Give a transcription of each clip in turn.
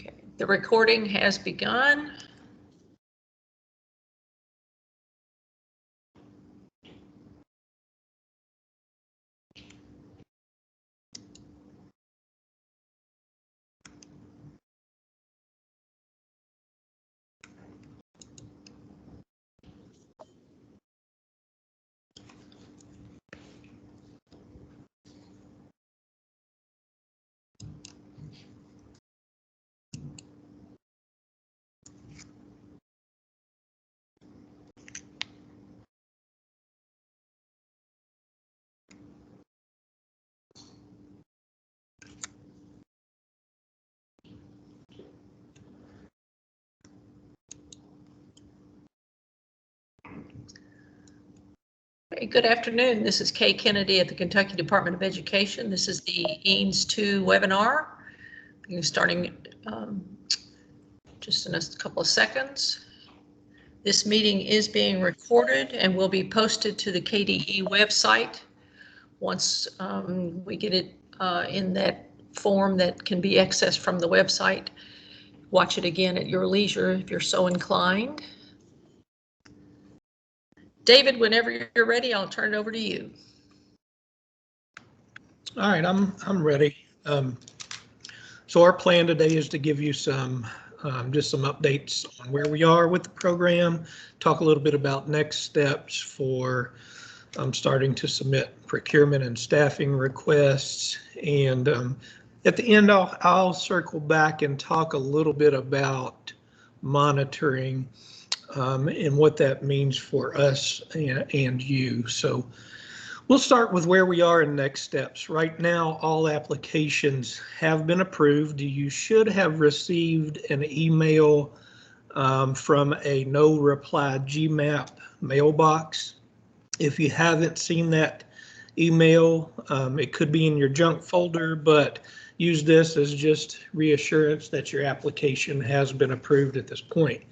Okay, the recording has begun. Hey, good afternoon. This is Kay Kennedy at the Kentucky Department of Education. This is the EANS 2 webinar. We're starting just in a couple of seconds. This meeting is being recorded and will be posted to the KDE website once we get it in that form that can be accessed from the website. Watch it again at your leisure if you're so inclined. David, whenever you're ready, I'll turn it over to you. All right, I'm ready. So our plan today is to give you some just some updates on where we are with the program, talk a little bit about next steps for starting to submit procurement and staffing requests, and at the end I'll circle back and talk a little bit about monitoring and what that means for us and you. So we'll start with where we are in next steps. Right now, all applications have been approved. You should have received an email from a no reply GMAP mailbox. If you haven't seen that email, it could be in your junk folder, but use this as just reassurance that your application has been approved at this point.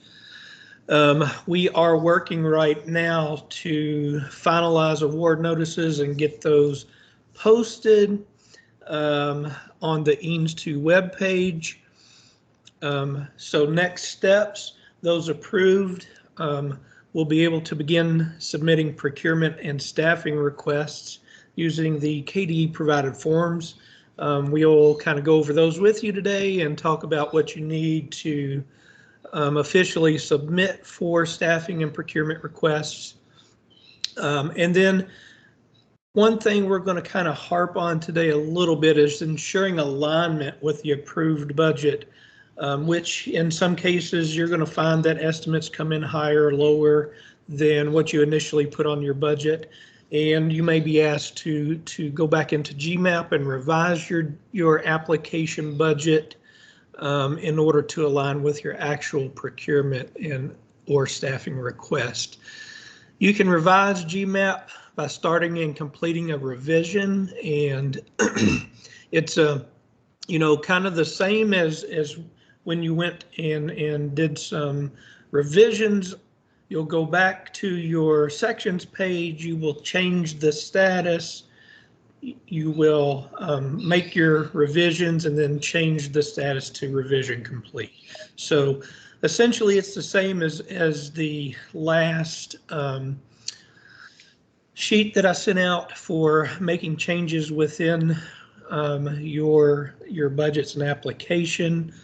We are working right now to finalize award notices and get those posted on the EANS 2 webpage. So next steps, those approved, we'll be able to begin submitting procurement and staffing requests using the KDE provided forms. We'll kind of go over those with you today and talk about what you need to officially submit for staffing and procurement requests. And then one thing we're going to kind of harp on today a little bit is ensuring alignment with the approved budget, which in some cases you're going to find that estimates come in higher or lower than what you initially put on your budget. And you may be asked to go back into GMAP and revise your application budget in order to align with your actual procurement and or staffing request. You can revise GMAP by starting and completing a revision, and it's kind of the same as when you went and did some revisions. You'll go back to your sections page, you will change the status, you will make your revisions and then change the status to revision complete. So essentially it's the same as the last sheet that I sent out for making changes within your budgets and application.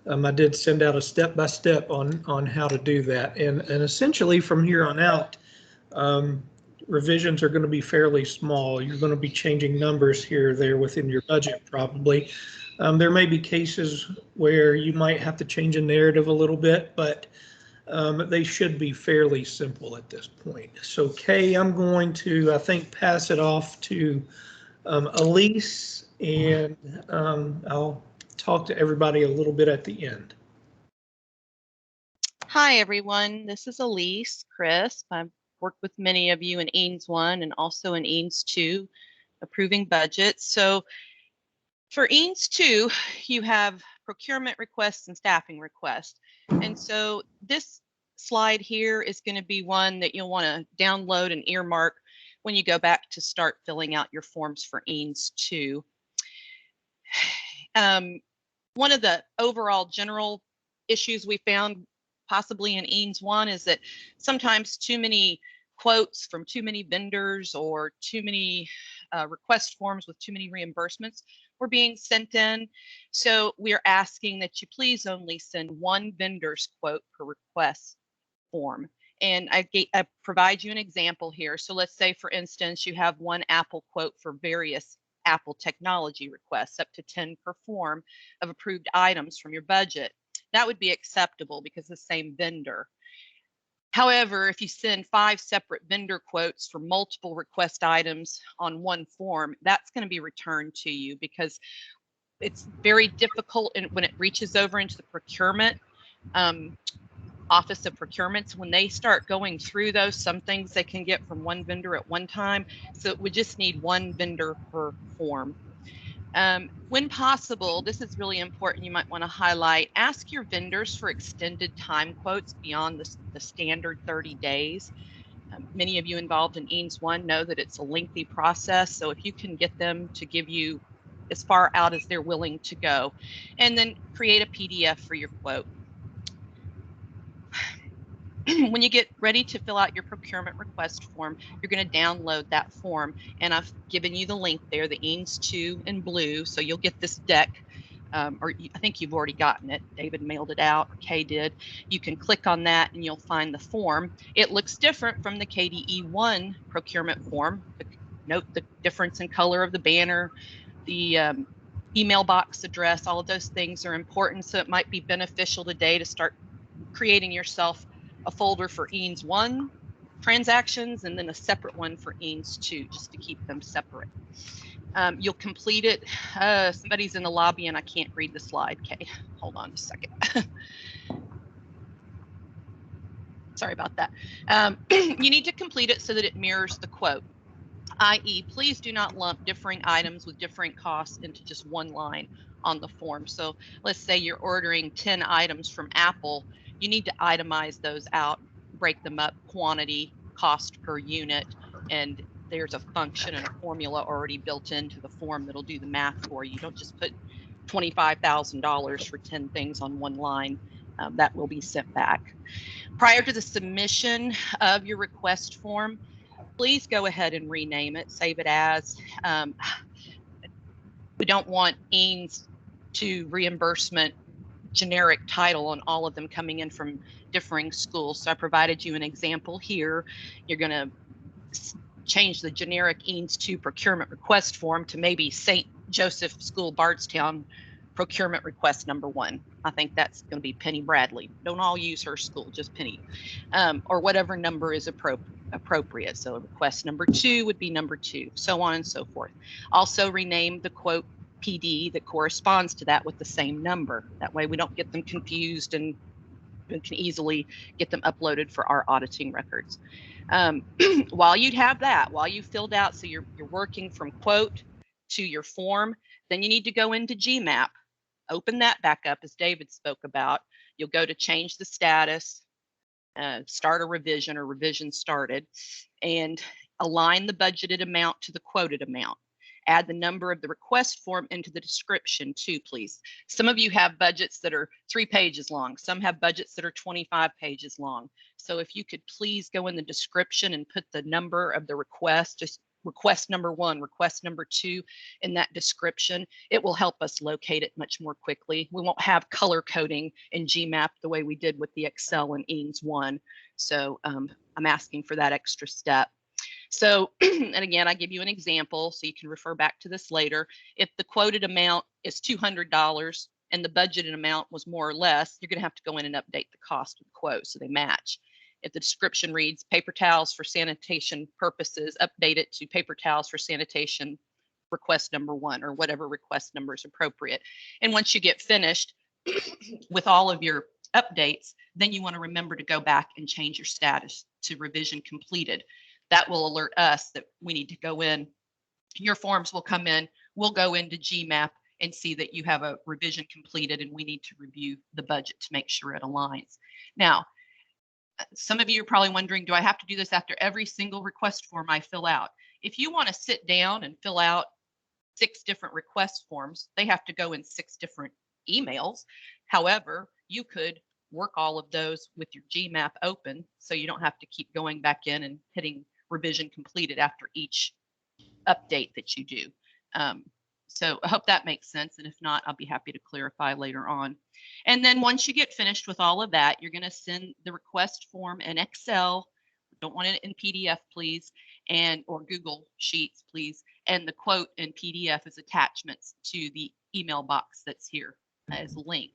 I did send out a step-by-step on how to do that, and essentially from here on out, revisions are going to be fairly small. You're going to be changing numbers here or there within your budget probably. There may be cases where you might have to change a narrative a little bit, but they should be fairly simple at this point. So Kay, I'm going to, I think, pass it off to Elise, and I'll talk to everybody a little bit at the end. Hi, everyone. This is Elise Crisp. I've worked with many of you in EANS 1 and also in EANS 2, approving budgets. So for EANS 2, you have procurement requests and staffing requests. And so this slide here is going to be one that you'll want to download and earmark when you go back to start filling out your forms for EANS 2. One of the overall general issues we found possibly in EANS 1 is that sometimes too many quotes from too many vendors or too many request forms with too many reimbursements were being sent in. So we're asking that you please only send one vendor's quote per request form. And I provide you an example here. So let's say, for instance, you have one Apple quote for various Apple technology requests, up to 10 per form of approved items from your budget. That would be acceptable because the same vendor. However, if you send 5 separate vendor quotes for multiple request items on one form, that's going to be returned to you because it's very difficult when it reaches over into the procurement Office of Procurements. When they start going through those, some things they can get from one vendor at one time. So we just need one vendor per form. When possible, this is really important, you might want to highlight, ask your vendors for extended time quotes beyond the standard 30 days. Many of you involved in EANS 1 know that it's a lengthy process, so if you can get them to give you as far out as they're willing to go, and then create a PDF for your quote. When you get ready to fill out your procurement request form, you're going to download that form, and I've given you the link there, the EANS 2 in blue, so you'll get this deck, or I think you've already gotten it. David mailed it out, or Kay did. You can click on that and you'll find the form. It looks different from the KDE 1 procurement form. Note the difference in color of the banner, the email box address, all of those things are important, so it might be beneficial today to start creating yourself a folder for EANS 1 transactions and then a separate one for EANS 2, just to keep them separate. You'll complete it. Somebody's in the lobby and I can't read the slide. Okay, hold on a second. Sorry about that. You need to complete it so that it mirrors the quote, i.e., please do not lump differing items with different costs into just one line on the form. So let's say you're ordering 10 items from Apple. You need to itemize those out, break them up, quantity, cost per unit, and there's a function and a formula already built into the form that'll do the math for you. Don't just put $25,000 for 10 things on one line. That will be sent back. Prior to the submission of your request form, please go ahead and rename it, save it as. We don't want EANS to reimbursement generic title on all of them coming in from differing schools. So I provided you an example here. You're going to change the generic EANS 2 procurement request form to maybe St. Joseph School, Bardstown procurement request number 1. I think that's going to be Penny Bradley. Don't all use her school, just Penny, or whatever number is appropriate. So request number 2 would be number 2, so on and so forth. Also rename the quote PD that corresponds to that with the same number. That way we don't get them confused and can easily get them uploaded for our auditing records. While you have that, while you filled out, so you're working from quote to your form, then you need to go into GMAP, open that back up as David spoke about. You'll go to change the status, start a revision or revision started, and align the budgeted amount to the quoted amount. Add the number of the request form into the description too, please. Some of you have budgets that are 3 pages long. Some have budgets that are 25 pages long. So if you could please go in the description and put the number of the request, just request number 1, request number 2 in that description, it will help us locate it much more quickly. We won't have color coding in GMAP the way we did with the Excel in EANS 1. So I'm asking for that extra step. So, and again, I give you an example so you can refer back to this later. If the quoted amount is $200 and the budgeted amount was more or less, you're going to have to go in and update the cost of the quote so they match. If the description reads paper towels for sanitation purposes, update it to paper towels for sanitation request number 1, or whatever request number is appropriate. And once you get finished with all of your updates, then you want to remember to go back and change your status to revision completed. That will alert us that we need to go in. Your forms will come in. We'll go into GMAP and see that you have a revision completed, and we need to review the budget to make sure it aligns. Now, some of you are probably wondering, do I have to do this after every single request form I fill out? If you want to sit down and fill out 6 different request forms, they have to go in 6 different emails. However, you could work all of those with your GMAP open, so you don't have to keep going back in and hitting revision completed after each update that you do. So I hope that makes sense. And if not, I'll be happy to clarify later on. And then once you get finished with all of that, you're going to send the request form in Excel. Don't want it in PDF, please, and or Google Sheets, please. And the quote in PDF is attachments to the email box that's here as a link.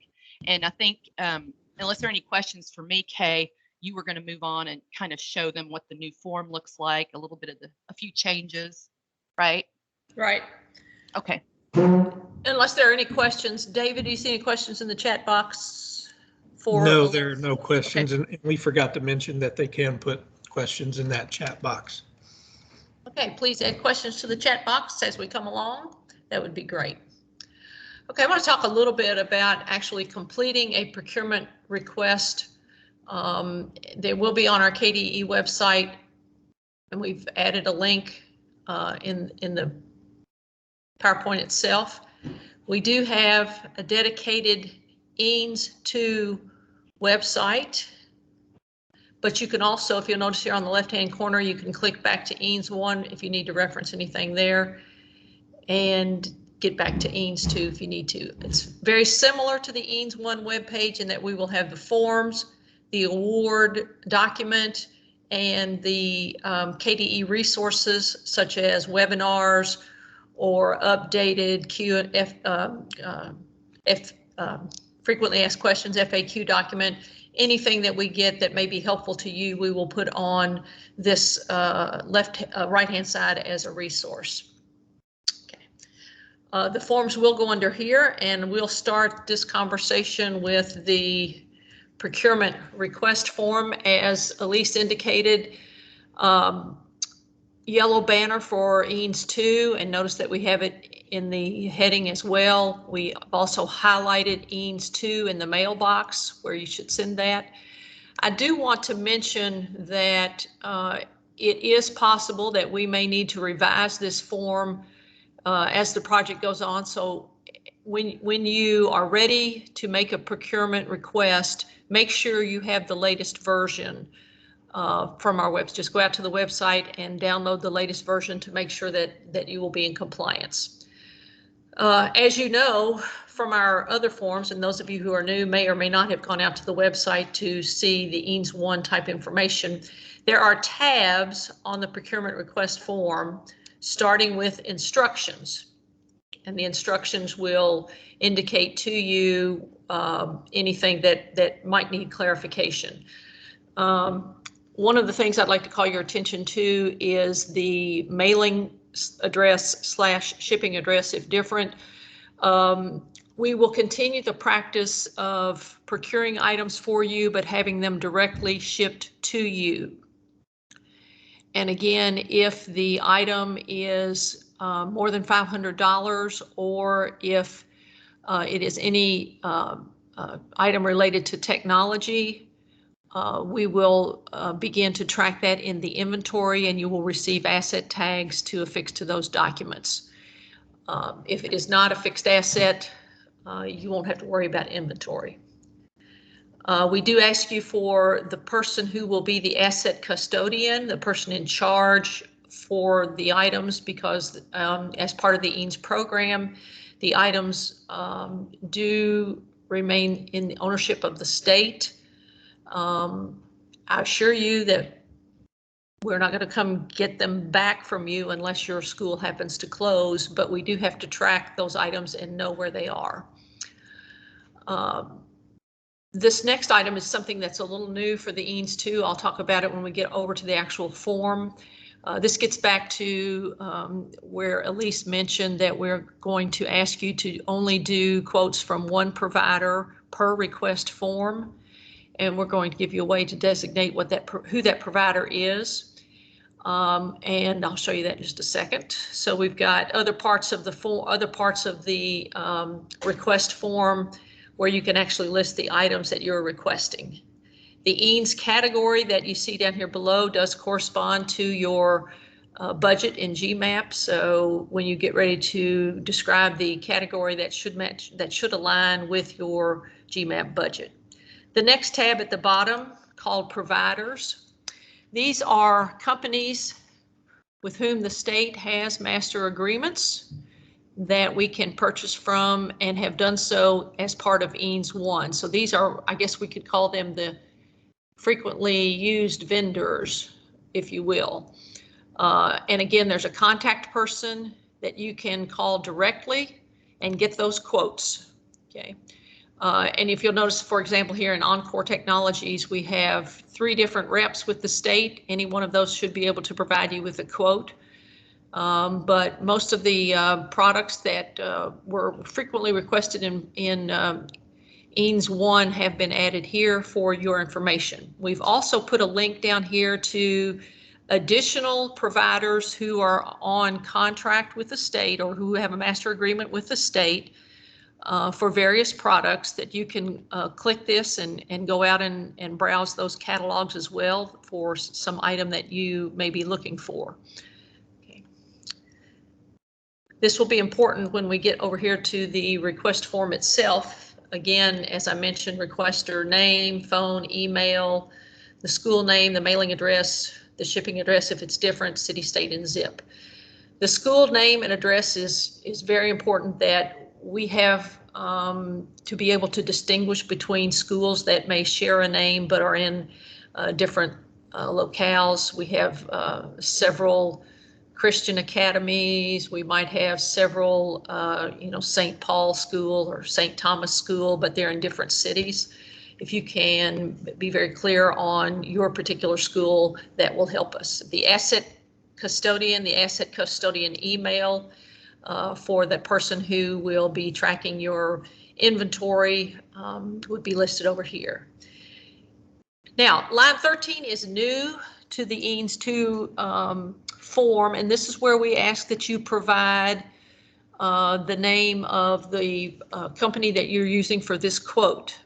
And I think, unless there are any questions for me, Kay, you were going to move on and kind of show them what the new form looks like, a little bit of a few changes, right? Right. Okay. Unless there are any questions. David, do you see any questions in the chat box? No, there are no questions. Okay. And we forgot to mention that they can put questions in that chat box. Okay, please add questions to the chat box as we come along. That would be great. Okay, I want to talk a little bit about actually completing a procurement request. They will be on our KDE website, and we've added a link in the PowerPoint itself. We do have a dedicated EANS 2 website, but you can also, if you'll notice here on the left-hand corner, you can click back to EANS 1 if you need to reference anything there, and get back to EANS 2 if you need to. It's very similar to the EANS 1 webpage in that we will have the forms, the award document, and the KDE resources such as webinars or updated frequently asked questions, FAQ document. Anything that we get that may be helpful to you, we will put on this right-hand side as a resource. Okay. The forms will go under here, and we'll start this conversation with the procurement request form. As Elise indicated, yellow banner for EANS 2, and notice that we have it in the heading as well. We also highlighted EANS 2 in the mailbox where you should send that. I do want to mention that it is possible that we may need to revise this form as the project goes on. So when you are ready to make a procurement request, make sure you have the latest version from our website. Just go out to the website and download the latest version to make sure that you will be in compliance. As you know from our other forms, and those of you who are new may or may not have gone out to the website to see the EANS 1 type information, there are tabs on the procurement request form starting with instructions. And the instructions will indicate to you anything that might need clarification. One of the things I'd like to call your attention to is the mailing address / shipping address if different. We will continue the practice of procuring items for you, but having them directly shipped to you. And again, if the item is more than $500, or if it is any item related to technology, we will begin to track that in the inventory, and you will receive asset tags to affix to those documents. If it is not a fixed asset, you won't have to worry about inventory. We do ask you for the person who will be the asset custodian, the person in charge for the items, because as part of the EANS program, the items do remain in the ownership of the state. I assure you that we're not going to come get them back from you unless your school happens to close, but we do have to track those items and know where they are. This next item is something that's a little new for the EANS 2. I'll talk about it when we get over to the actual form. This gets back to where Elise mentioned that we're going to ask you to only do quotes from one provider per request form. And we're going to give you a way to designate what who that provider is. And I'll show you that in just a second. So we've got other parts of the request form where you can actually list the items that you're requesting. The EANS category that you see down here below does correspond to your budget in GMAP. So when you get ready to describe the category that should match, that should align with your GMAP budget. The next tab at the bottom called providers. These are companies with whom the state has master agreements that we can purchase from and have done so as part of EANS 1. So these are, I guess we could call them the frequently used vendors, if you will. And again, there's a contact person that you can call directly and get those quotes. Okay. And if you'll notice, for example, here in Encore Technologies, we have 3 different reps with the state. Any one of those should be able to provide you with a quote. But most of the products that were frequently requested in EANS 1 have been added here for your information. We've also put a link down here to additional providers who are on contract with the state or who have a master agreement with the state for various products that you can click this and go out and browse those catalogs as well for some item that you may be looking for. Okay. This will be important when we get over here to the request form itself. Again, as I mentioned, requester name, phone, email, the school name, the mailing address, the shipping address if it's different, city, state, and zip. The school name and address is very important that we have to be able to distinguish between schools that may share a name but are in different locales. We have several Christian academies. We might have several, St. Paul School or St. Thomas School, but they're in different cities. If you can be very clear on your particular school, that will help us. The asset custodian email for the person who will be tracking your inventory would be listed over here. Now, line 13 is new to the EANS 2 form, and this is where we ask that you provide the name of the company that you're using for this quote.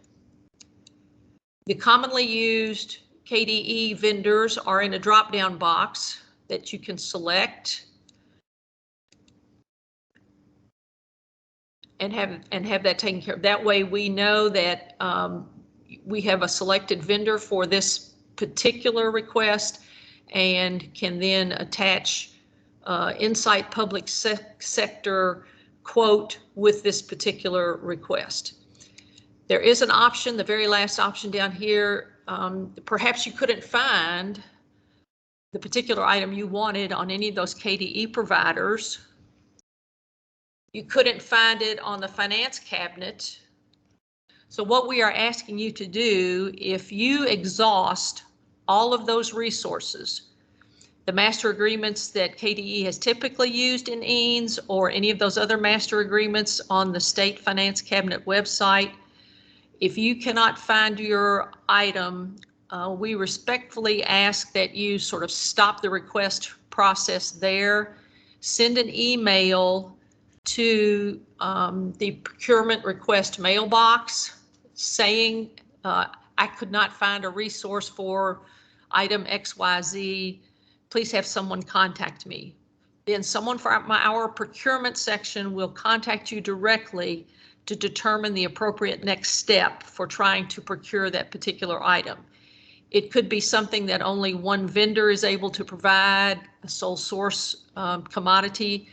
The commonly used KDE vendors are in a drop-down box that you can select and have that taken care of. That way we know that we have a selected vendor for this particular request and can then attach Insight Public Sector quote with this particular request. There is an option, the very last option down here, perhaps you couldn't find the particular item you wanted on any of those KDE providers. You couldn't find it on the finance cabinet. So what we are asking you to do, if you exhaust all of those resources, the master agreements that KDE has typically used in EANS or any of those other master agreements on the state finance cabinet website, if you cannot find your item, we respectfully ask that you sort of stop the request process there, send an email to the procurement request mailbox saying, I could not find a resource for item XYZ, please have someone contact me. Then someone from our procurement section will contact you directly to determine the appropriate next step for trying to procure that particular item. It could be something that only one vendor is able to provide, a sole source commodity,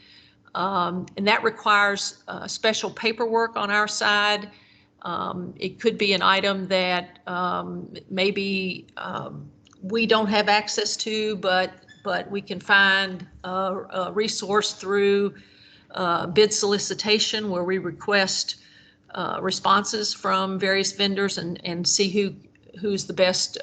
and that requires special paperwork on our side. It could be an item that maybe we don't have access to, but we can find a resource through bid solicitation where we request responses from various vendors and see who's the best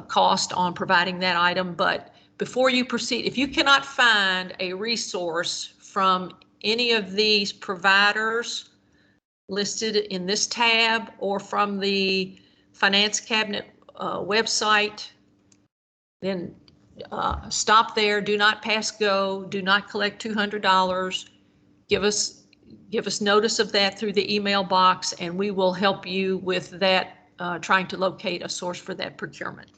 cost on providing that item. But before you proceed, if you cannot find a resource from any of these providers listed in this tab or from the finance cabinet website, then stop there, do not pass go, do not collect $200. Give us notice of that through the email box, and we will help you with that, trying to locate a source for that procurement.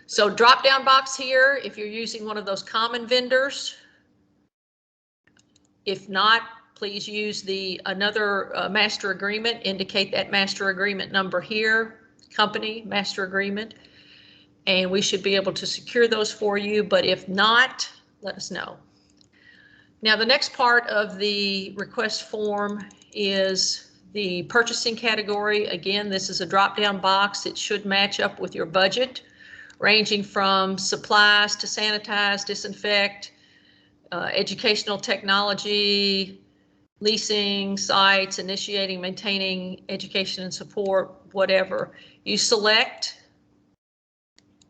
So drop down box here, if you're using one of those common vendors. If not, please use another master agreement, indicate that master agreement number here, company master agreement, and we should be able to secure those for you. But if not, let us know. Now, the next part of the request form is the purchasing category. Again, this is a drop-down box. It should match up with your budget, ranging from supplies to sanitize, disinfect, educational technology, leasing, sites, initiating, maintaining, education and support, whatever. You select,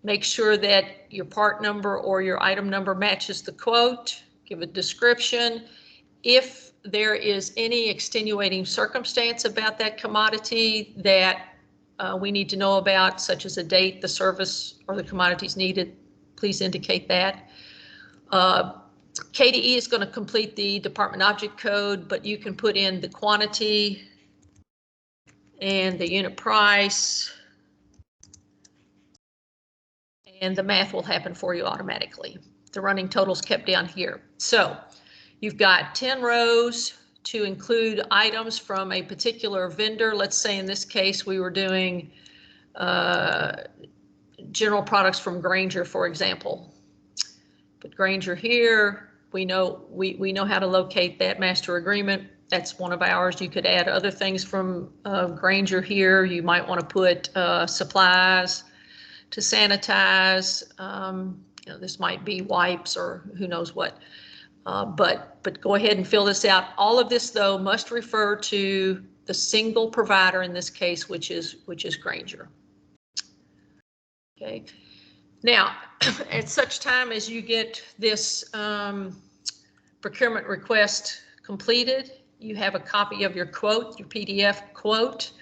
make sure that your part number or your item number matches the quote, give a description. If there is any extenuating circumstance about that commodity that we need to know about, such as a date, the service, or the commodities needed, please indicate that. KDE is going to complete the department object code, but you can put in the quantity and the unit price, and the math will happen for you automatically. The running totals kept down here. So you've got 10 rows to include items from a particular vendor. Let's say in this case we were doing general products from Grainger, for example. Put Grainger here. We know how to locate that master agreement. That's one of ours. You could add other things from Grainger here. You might want to put supplies to sanitize. You know, this might be wipes or who knows what. But go ahead and fill this out. All of this, though, must refer to the single provider in this case, which is Grainger. Okay. Now, at such time as you get this procurement request completed, you have a copy of your quote, your PDF quote.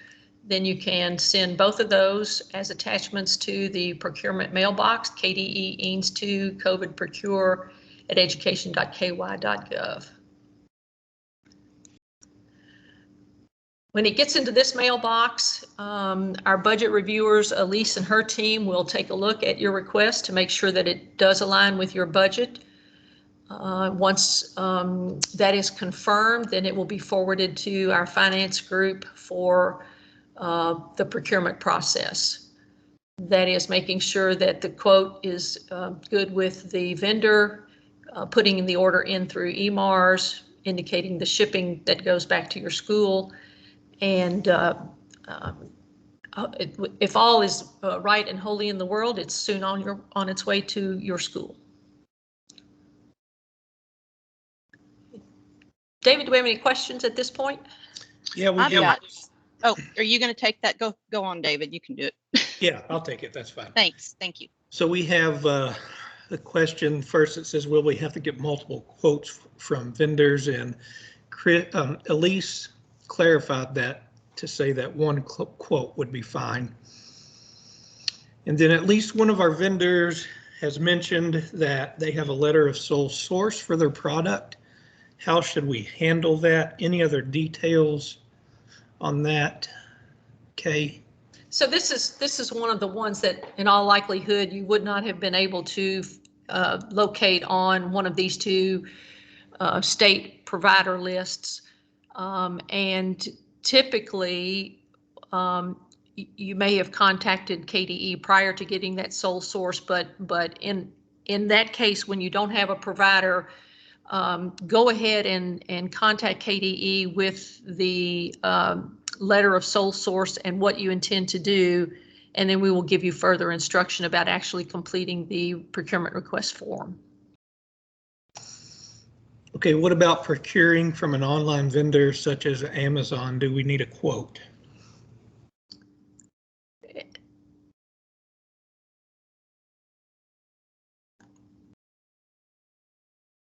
Then you can send both of those as attachments to the procurement mailbox, KDE EANS 2 COVID Procure at education.ky.gov. When it gets into this mailbox, our budget reviewers, Elise and her team, will take a look at your request to make sure that it does align with your budget. Once that is confirmed, then it will be forwarded to our finance group for the procurement process. That is making sure that the quote is good with the vendor, putting the order in through EMARS, indicating the shipping that goes back to your school, and if all is right and holy in the world, it's soon on its way to your school. David, do we have any questions at this point? Yeah, we I've do. got. Oh, are you going to take that? Go on, David. You can do it. Yeah, I'll take it. That's fine. Thanks. Thank you. So we have a question first that says, will we have to get multiple quotes from vendors? And Elise clarified that to say that one quote would be fine. And then at least one of our vendors has mentioned that they have a letter of sole source for their product. How should we handle that? Any other details on that? Okay. So this is one of the ones that in all likelihood you would not have been able to locate on one of these two state provider lists. And typically you may have contacted KDE prior to getting that sole source, but in that case, when you don't have a provider, go ahead and contact KDE with the letter of sole source and what you intend to do, and then we will give you further instruction about actually completing the procurement request form. Okay, what about procuring from an online vendor such as Amazon? Do we need a quote?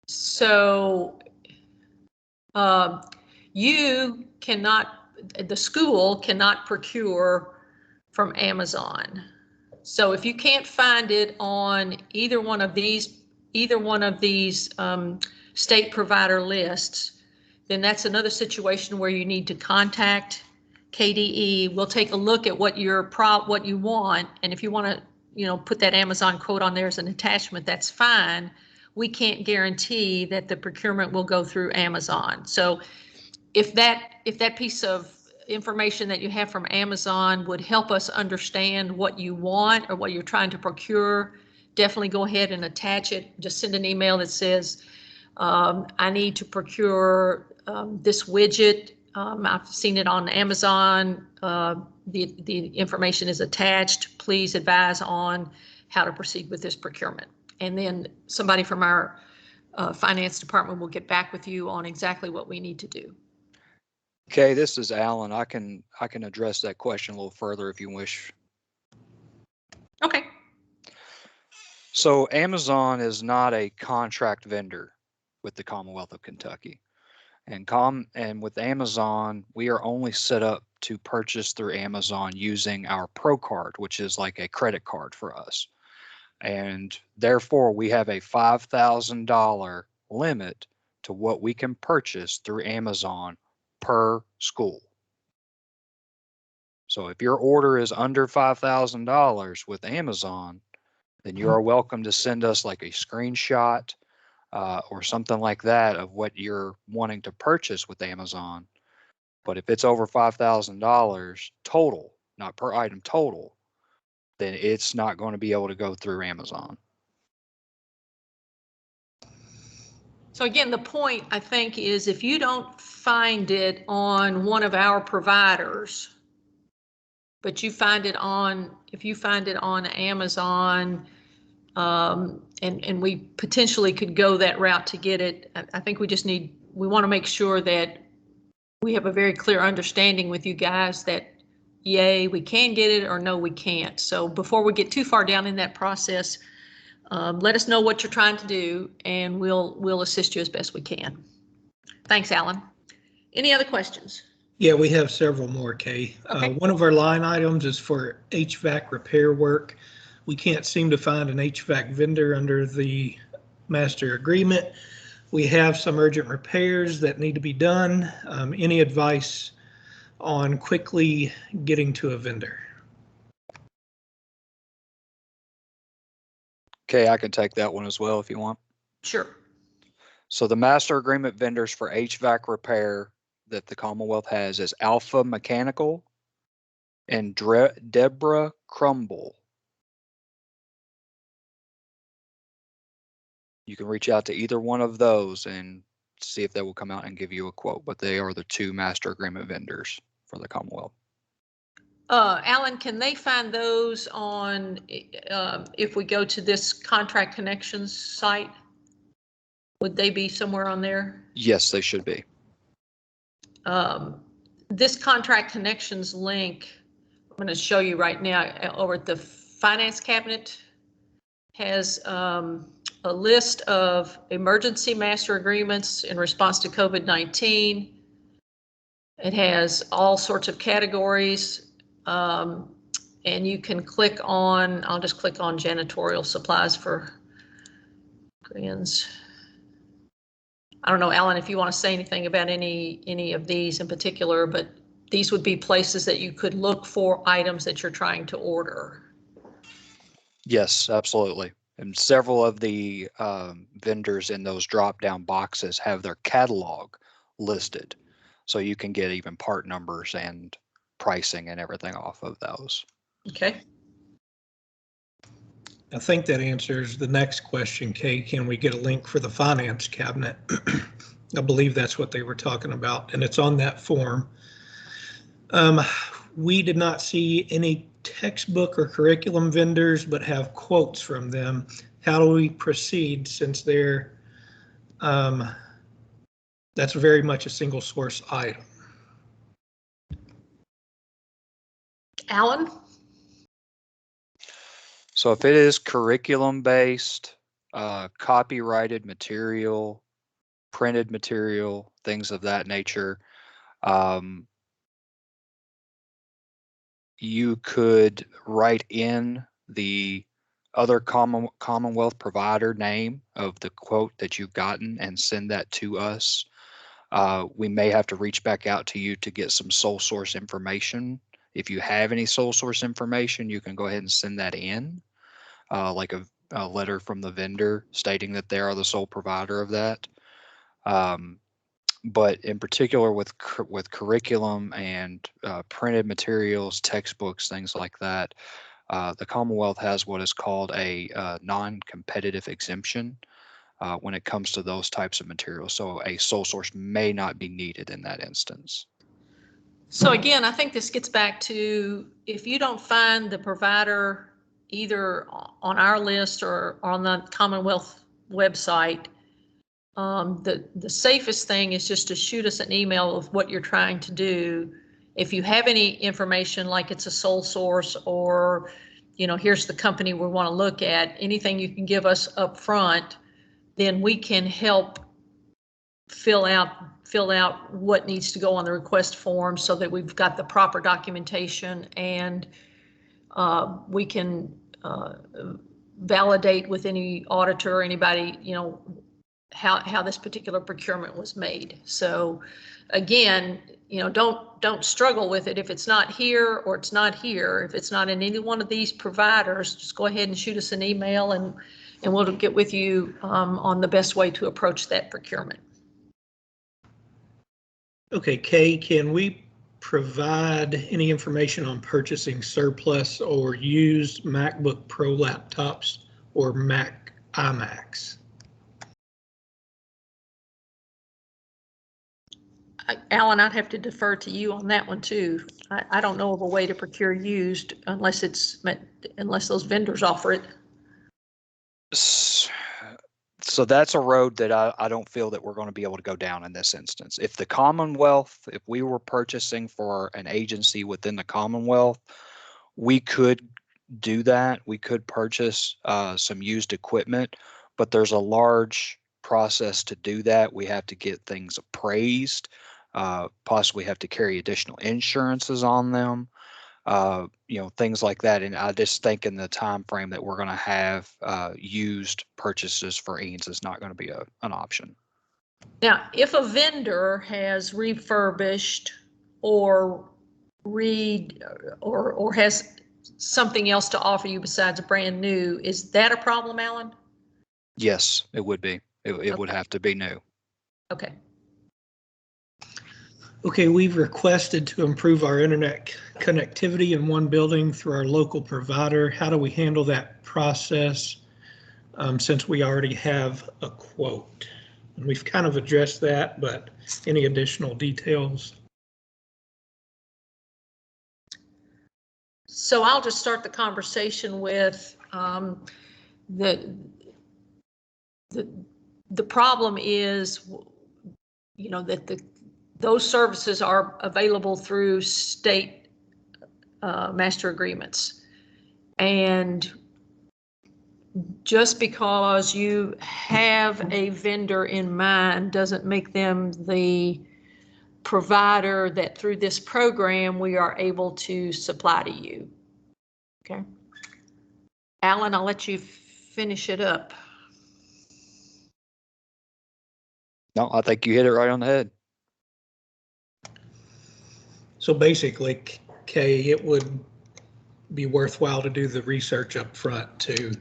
So you cannot, the school cannot procure from Amazon. So if you can't find it on either one of these state provider lists, then that's another situation where you need to contact KDE. We'll take a look at what you want, and if you want to put that Amazon quote on there as an attachment, that's fine. We can't guarantee that the procurement will go through Amazon. So if that piece of information that you have from Amazon would help us understand what you want or what you're trying to procure, definitely go ahead and attach it. Just send an email that says, I need to procure this widget. I've seen it on Amazon. The information is attached. Please advise on how to proceed with this procurement. And then somebody from our finance department will get back with you on exactly what we need to do. Okay, this is Alan. I can address that question a little further if you wish. Okay. So Amazon is not a contract vendor with the Commonwealth of Kentucky. And with Amazon, we are only set up to purchase through Amazon using our Pro card, which is like a credit card for us. And therefore, we have a $5,000 limit to what we can purchase through Amazon per school. So if your order is under $5,000 with Amazon, then you are welcome to send us like a screenshot or something like that of what you're wanting to purchase with Amazon. But if it's over $5,000 total, not per item total, then it's not going to be able to go through Amazon. So again, the point I think is if you don't find it on one of our providers, but if you find it on Amazon, and we potentially could go that route to get it, I think we want to make sure that we have a very clear understanding with you guys that yay, we can get it, or no, we can't. So before we get too far down in that process, let us know what you're trying to do, and we'll assist you as best we can. Thanks, Alan. Any other questions? Yeah, we have several more, Kay. Okay. One of our line items is for HVAC repair work. We can't seem to find an HVAC vendor under the master agreement. We have some urgent repairs that need to be done. Any advice on quickly getting to a vendor? Okay, I can take that one as well if you want. Sure. So the master agreement vendors for HVAC repair that the Commonwealth has is Alpha Mechanical and Deborah Crumble. You can reach out to either one of those and see if they will come out and give you a quote, but they are the two master agreement vendors for the Commonwealth. Alan, can they find those on, if we go to this Contract Connections site? Would they be somewhere on there? Yes, they should be. This Contract Connections link, I'm going to show you right now over at the Finance Cabinet, has a list of emergency master agreements in response to COVID-19. It has all sorts of categories. And you can click on, I'll just click on janitorial supplies for grins. I don't know, Alan, if you want to say anything about any of these in particular, but these would be places that you could look for items that you're trying to order. Yes, absolutely. And several of the vendors in those drop-down boxes have their catalog listed. So you can get even part numbers and pricing and everything off of those. Okay. I think that answers the next question, Kay. Can we get a link for the Finance Cabinet? I believe that's what they were talking about, and it's on that form. We did not see any textbook or curriculum vendors, but have quotes from them. How do we proceed since they're, that's very much a single source item? Alan? So if it is curriculum based, copyrighted material, printed material, things of that nature, you could write in the other Commonwealth provider name of the quote that you've gotten and send that to us. We may have to reach back out to you to get some sole source information. If you have any sole source information, you can go ahead and send that in. like a letter from the vendor stating that they are the sole provider of that. But in particular with curriculum and printed materials, textbooks, things like that, the Commonwealth has what is called a non-competitive exemption when it comes to those types of materials. So a sole source may not be needed in that instance. So again, I think this gets back to, if you don't find the provider either on our list or on the Commonwealth website, the safest thing is just to shoot us an email of what you're trying to do. If you have any information, like it's a sole source, or, you know, here's the company we want to look at, anything you can give us up front, then we can help fill out what needs to go on the request form so that we've got the proper documentation, and we can validate with any auditor or anybody, you know, how this particular procurement was made. So again, you know, don't struggle with it. If it's not here or it's not here, if it's not in any one of these providers, just go ahead and shoot us an email, and we'll get with you on the best way to approach that procurement. Okay, Kay, can we provide any information on purchasing surplus or used MacBook Pro laptops or Mac Imacs? Alan, I'd have to defer to you on that one too. I don't know of a way to procure used unless those vendors offer it. So that's a road that I don't feel that we're going to be able to go down in this instance. If the Commonwealth, if we were purchasing for an agency within the Commonwealth, we could do that. We could purchase some used equipment, but there's a large process to do that. We have to get things appraised, possibly have to carry additional insurances on them, you know, things like that. And I just think in the time frame that we're going to have used purchases for EANS is not going to be an option. Now, if a vendor has refurbished or or has something else to offer you besides a brand new, is that a problem, Alan? Yes, it would be. It would have to be new. Okay. Okay, we've requested to improve our internet connectivity in one building through our local provider. How do we handle that process since we already have a quote? And we've kind of addressed that, but any additional details? So I'll just start the conversation with the problem is, you know, that those services are available through state master agreements. And just because you have a vendor in mind doesn't make them the provider that through this program we are able to supply to you. Okay. Alan, I'll let you finish it up. No, I think you hit it right on the head. So basically, Kay, it would be worthwhile to do the research up front to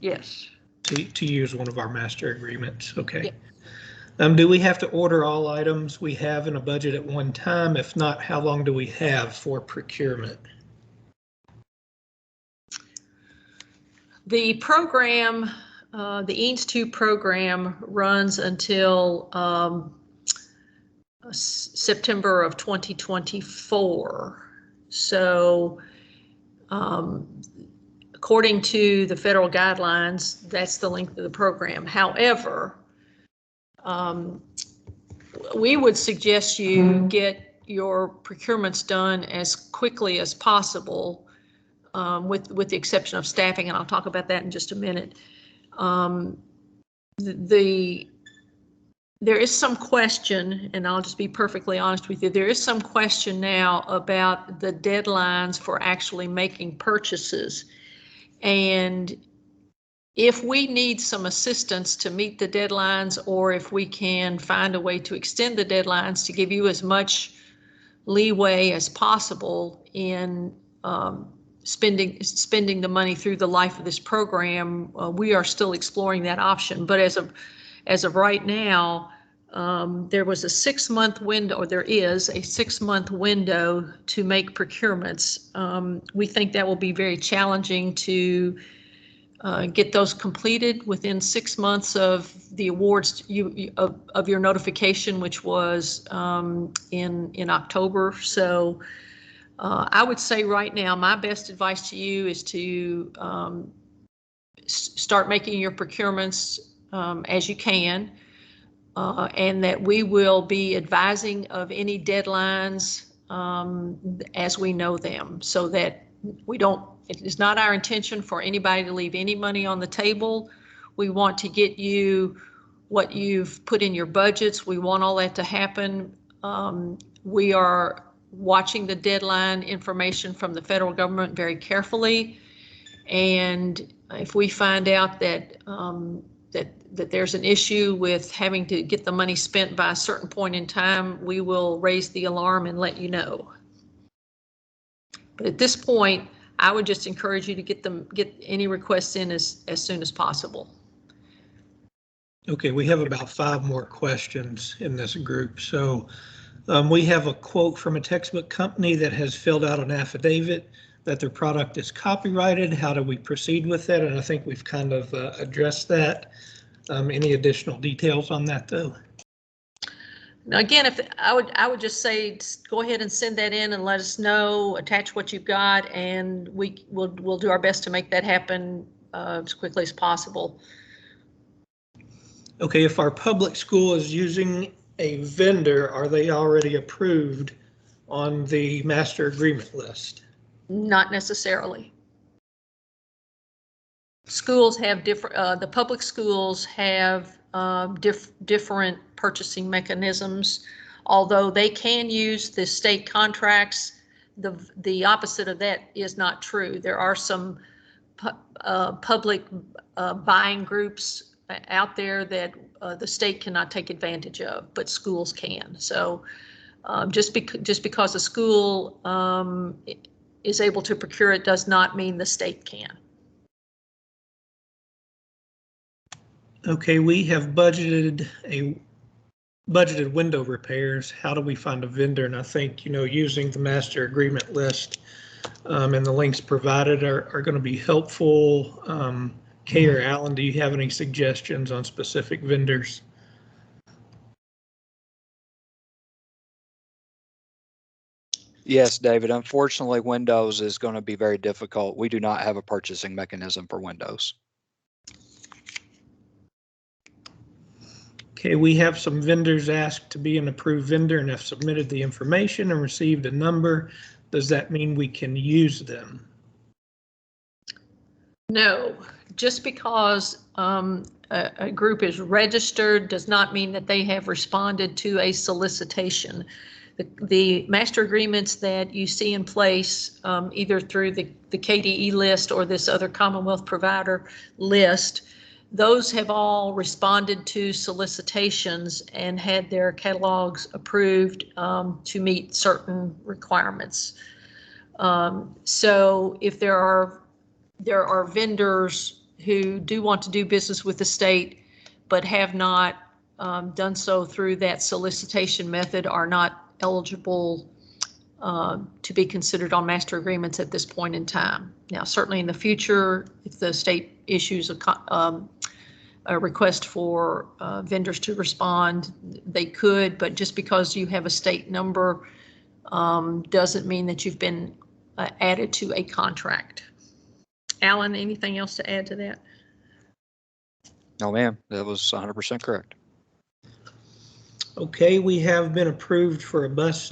Yes. to use one of our master agreements. Okay. Yeah. Do we have to order all items we have in a budget at one time? If not, how long do we have for procurement? The program, the EANS 2 program runs until September of 2024. So according to the federal guidelines, that's the length of the program. However, we would suggest you get your procurements done as quickly as possible, with the exception of staffing, and I'll talk about that in just a minute. There is some question, and I'll just be perfectly honest with you, there is some question now about the deadlines for actually making purchases. And if we need some assistance to meet the deadlines, or if we can find a way to extend the deadlines to give you as much leeway as possible in spending the money through the life of this program, we are still exploring that option. But as of right now, there was a 6-month window, or there is a 6-month window to make procurements. We think that will be very challenging to get those completed within 6 months of the awards of your notification, which was in October. So I would say right now, my best advice to you is to start making your procurements as you can, and that we will be advising of any deadlines as we know them, so that we don't, it is not our intention for anybody to leave any money on the table. We want to get you what you've put in your budgets. We want all that to happen. We are watching the deadline information from the federal government very carefully. And if we find out that that there's an issue with having to get the money spent by a certain point in time, we will raise the alarm and let you know. But at this point, I would just encourage you to get any requests in as soon as possible. Okay, we have about 5 more questions in this group. So we have a quote from a textbook company that has filled out an affidavit that their product is copyrighted. How do we proceed with that? And I think we've kind of addressed that. Any additional details on that, though? Now, again, if I would just say, go ahead and send that in and let us know, attach what you've got, and we'll do our best to make that happen as quickly as possible. Okay, if our public school is using a vendor, are they already approved on the master agreement list? Not necessarily. Schools have different, the public schools have different purchasing mechanisms. Although they can use the state contracts, the opposite of that is not true. There are some public buying groups out there that the state cannot take advantage of, but schools can. So just because a school is able to procure it does not mean the state can. Okay, we have budgeted window repairs. How do we find a vendor? And I think, using the master agreement list and the links provided are going to be helpful. Kay or Alan, do you have any suggestions on specific vendors? Yes, David. Unfortunately, Windows is going to be very difficult. We do not have a purchasing mechanism for Windows. Okay, we have some vendors asked to be an approved vendor and have submitted the information and received a number. Does that mean we can use them? No, just because a group is registered does not mean that they have responded to a solicitation. The master agreements that you see in place, either through the KDE list or this other Commonwealth provider list, those have all responded to solicitations and had their catalogs approved to meet certain requirements. So if there are vendors who do want to do business with the state but have not done so through that solicitation method, are not eligible to be considered on master agreements at this point in time. Now, certainly in the future, if the state issues a request for vendors to respond, they could, but just because you have a state number doesn't mean that you've been added to a contract. Alan, anything else to add to that? No, ma'am, that was 100% correct. Okay, we have been approved for a bus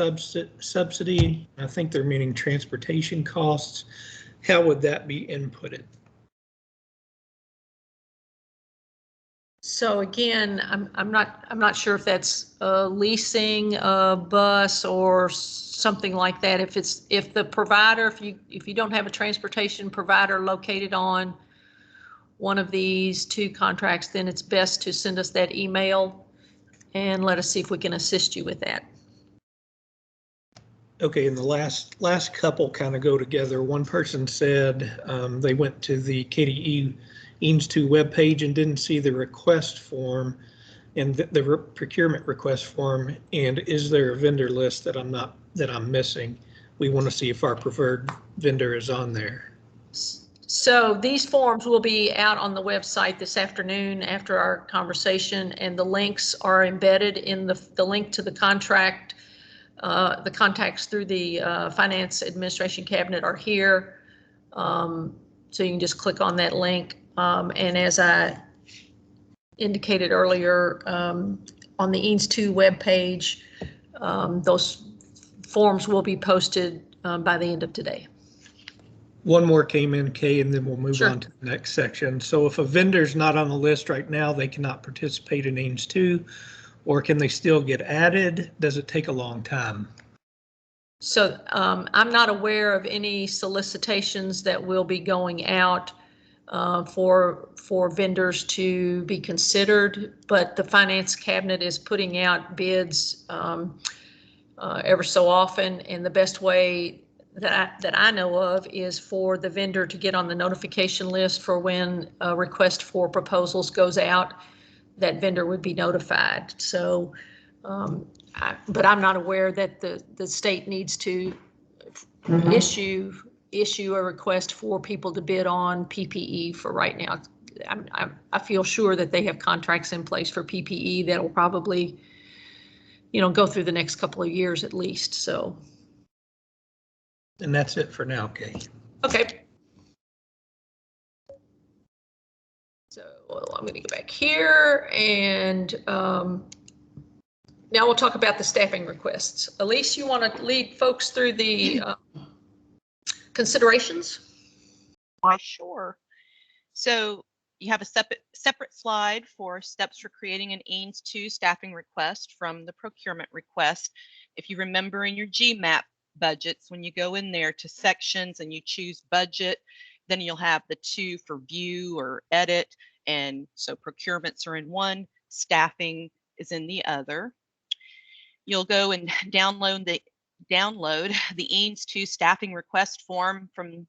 subsidy. I think they're meaning transportation costs. How would that be inputted? So again, I'm not sure if that's leasing a bus or something like that. If the provider, if you don't have a transportation provider located on one of these 2 contracts, then it's best to send us that email and let us see if we can assist you with that. Okay, and the last couple kind of go together. One person said they went to the KDE EANS 2 webpage and didn't see the request form and the procurement request form. And is there a vendor list that I'm missing? We want to see if our preferred vendor is on there. So these forms will be out on the website this afternoon after our conversation, and the links are embedded in the link to the contract. The contacts through the Finance Administration Cabinet are here. So you can just click on that link. And as I indicated earlier, on the EANS 2 webpage, those forms will be posted by the end of today. One more came in, Kay, and then we'll move Sure. on to the next section. So if a vendor's not on the list right now, they cannot participate in EANS 2, or can they still get added? Does it take a long time? So I'm not aware of any solicitations that will be going out for vendors to be considered, but the Finance Cabinet is putting out bids ever so often, and the best way that I know of is for the vendor to get on the notification list for when a request for proposals goes out. That vendor would be notified. So, but I'm not aware that the state needs to issue a request for people to bid on PPE for right now. I feel sure that they have contracts in place for PPE that will probably, go through the next couple of years at least. So. And that's it for now, Kay. Okay. So I'm going to go back here, and now we'll talk about the staffing requests. Elise, you want to lead folks through the considerations? Why, sure. So you have a separate slide for steps for creating an EANS 2 staffing request from the procurement request. If you remember in your GMAP budgets, when you go in there to sections and you choose budget, then you'll have the 2 for view or edit. And so procurements are in one, staffing is in the other. You'll go and download the EANS 2 staffing request form from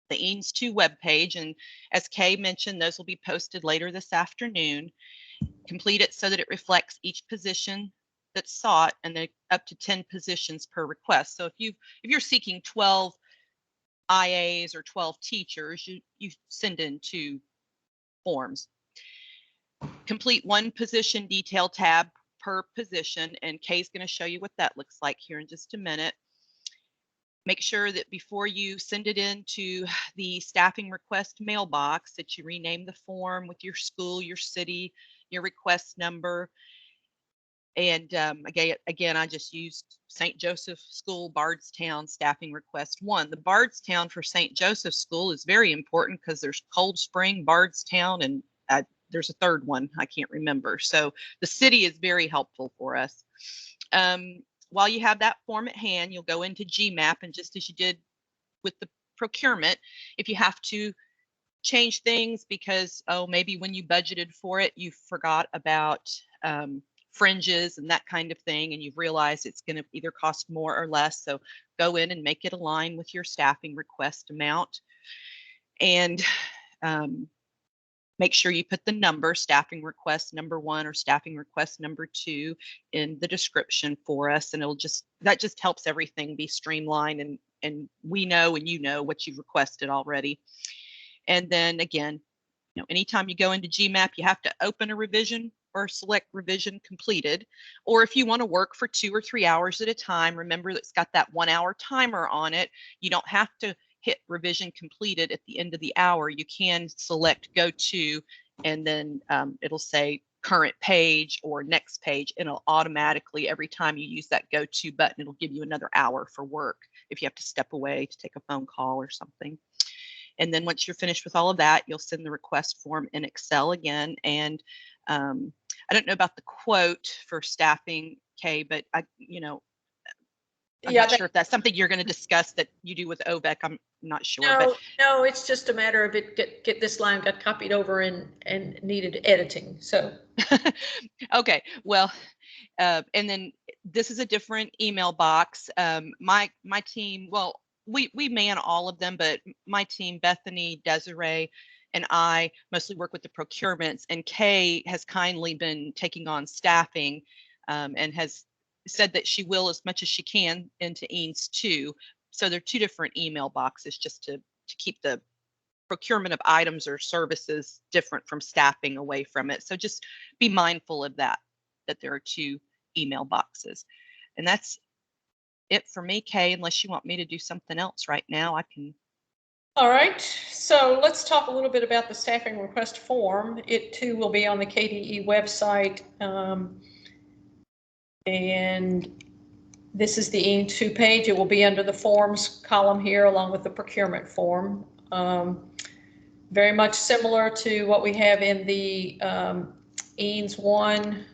the EANS 2 webpage. And as Kay mentioned, those will be posted later this afternoon. Complete it so that it reflects each position that's sought, and then up to 10 positions per request. So if you're seeking 12 IAs or 12 teachers, you send in 2 forms. Complete 1 position detail tab per position, and Kay's going to show you what that looks like here in just a minute. Make sure that before you send it into the staffing request mailbox that you rename the form with your school, your city, your request number. And again, I just used St. Joseph School, Bardstown staffing request 1. The Bardstown for St. Joseph School is very important because there's Cold Spring, Bardstown, and there's a third one I can't remember. So the city is very helpful for us. While you have that form at hand, you'll go into GMAP, and just as you did with the procurement, if you have to change things because, maybe when you budgeted for it, you forgot about fringes and that kind of thing, and you've realized it's going to either cost more or less. So go in and make it align with your staffing request amount. And make sure you put the number, staffing request number 1 or staffing request number 2, in the description for us. And that just helps everything be streamlined, and we know and you know what you've requested already. And then again, anytime you go into GMAP, you have to open a revision or select revision completed. Or if you want to work for 2 or 3 hours at a time, remember that it's got that 1-hour timer on it. You don't have to hit revision completed at the end of the hour. You can select go to, and then it'll say current page or next page, and it'll automatically, every time you use that go to button, it'll give you another hour for work if you have to step away to take a phone call or something. And then once you're finished with all of that, you'll send the request form in Excel again. And I don't know about the quote for staffing, Kay, but I'm not sure if that's something you're going to discuss that you do with Ovec. I'm not sure. No, it's just a matter of it get this line got copied over and needed editing. So okay, well, And then this is a different email box. My team, well, we man all of them, but my team, Bethany, Desiree, and I mostly work with the procurements, and Kay has kindly been taking on staffing and has said that she will as much as she can into EANS 2. So they're two different email boxes just to keep the procurement of items or services different from staffing away from it. So just be mindful of that there are two email boxes. And that's it for me, Kay, unless you want me to do something else right now, I can. All right, so let's talk a little bit about the staffing request form. It too will be on the KDE website. And this is the EANS 2 page. It will be under the forms column here along with the procurement form. Very much similar to what we have in the EANS 1.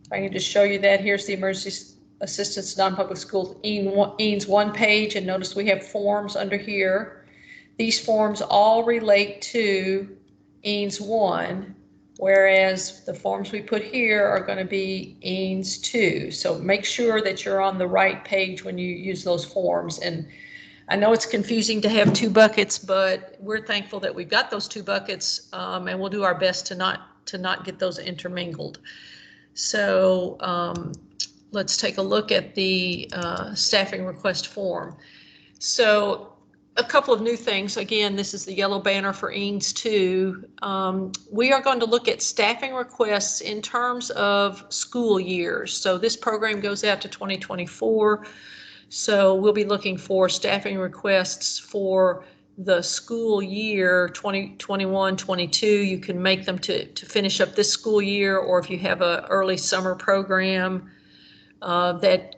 I can just show you that. Here's the emergency assistance to non-public schools EANS 1 page, and notice we have forms under here. These forms all relate to EANS 1, whereas the forms we put here are going to be EANS 2. So make sure that you're on the right page when you use those forms. And I know it's confusing to have two buckets, but we're thankful that we've got those two buckets, and we'll do our best to not get those intermingled. So let's take a look at the staffing request form. So a couple of new things. Again, this is the yellow banner for EANS 2. We are going to look at staffing requests in terms of school years. So this program goes out to 2024. So we'll be looking for staffing requests for the school year 2021-22. You can make them to finish up this school year, or if you have an early summer program that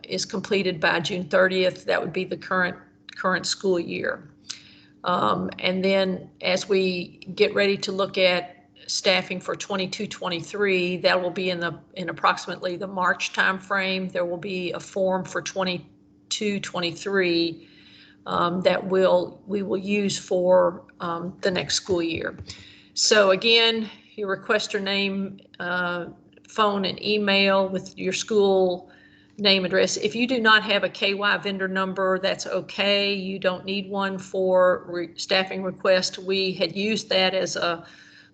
is completed by June 30th, that would be the current school year. And then as we get ready to look at staffing for 22-23, that will be in approximately the March timeframe. There will be a form for 22-23 that we will use for the next school year. So again, you request your name, phone, and email with your school name, address. If you do not have a KY vendor number, that's okay. You don't need one for staffing request. We had used that as a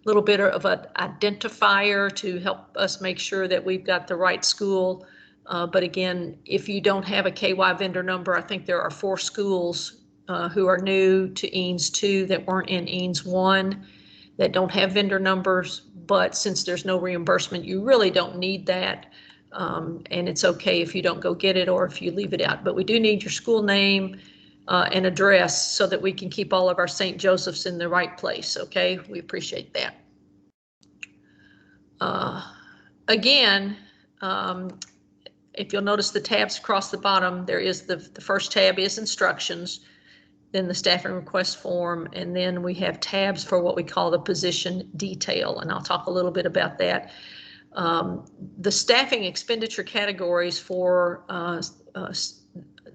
little bit of an identifier to help us make sure that we've got the right school. But again, if you don't have a KY vendor number, I think there are 4 schools who are new to EANS 2 that weren't in EANS 1 that don't have vendor numbers. But since there's no reimbursement, you really don't need that. And it's okay if you don't go get it or if you leave it out. But we do need your school name and address so that we can keep all of our St. Joseph's in the right place. Okay, we appreciate that. Again, if you'll notice the tabs across the bottom, there is the first tab is instructions, then the staffing request form, and then we have tabs for what we call the position detail, and I'll talk a little bit about that. The staffing expenditure categories for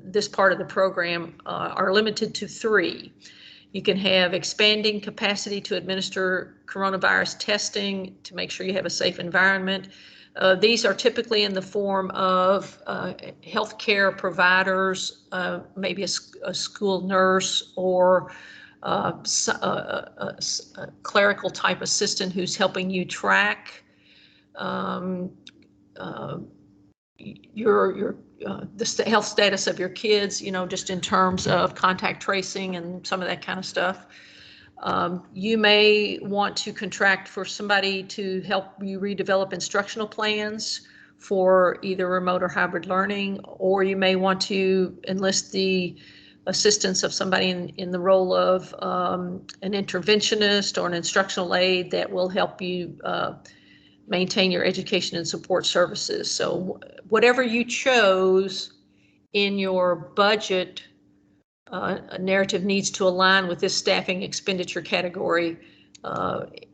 this part of the program are limited to 3. You can have expanding capacity to administer coronavirus testing to make sure you have a safe environment. These are typically in the form of healthcare providers, maybe a school nurse or a clerical type assistant who's helping you track the health status of your kids, just in terms of contact tracing and some of that kind of stuff. You may want to contract for somebody to help you redevelop instructional plans for either remote or hybrid learning, or you may want to enlist the assistance of somebody in the role of an interventionist or an instructional aide that will help you maintain your education and support services. So whatever you chose in your budget narrative needs to align with this staffing expenditure category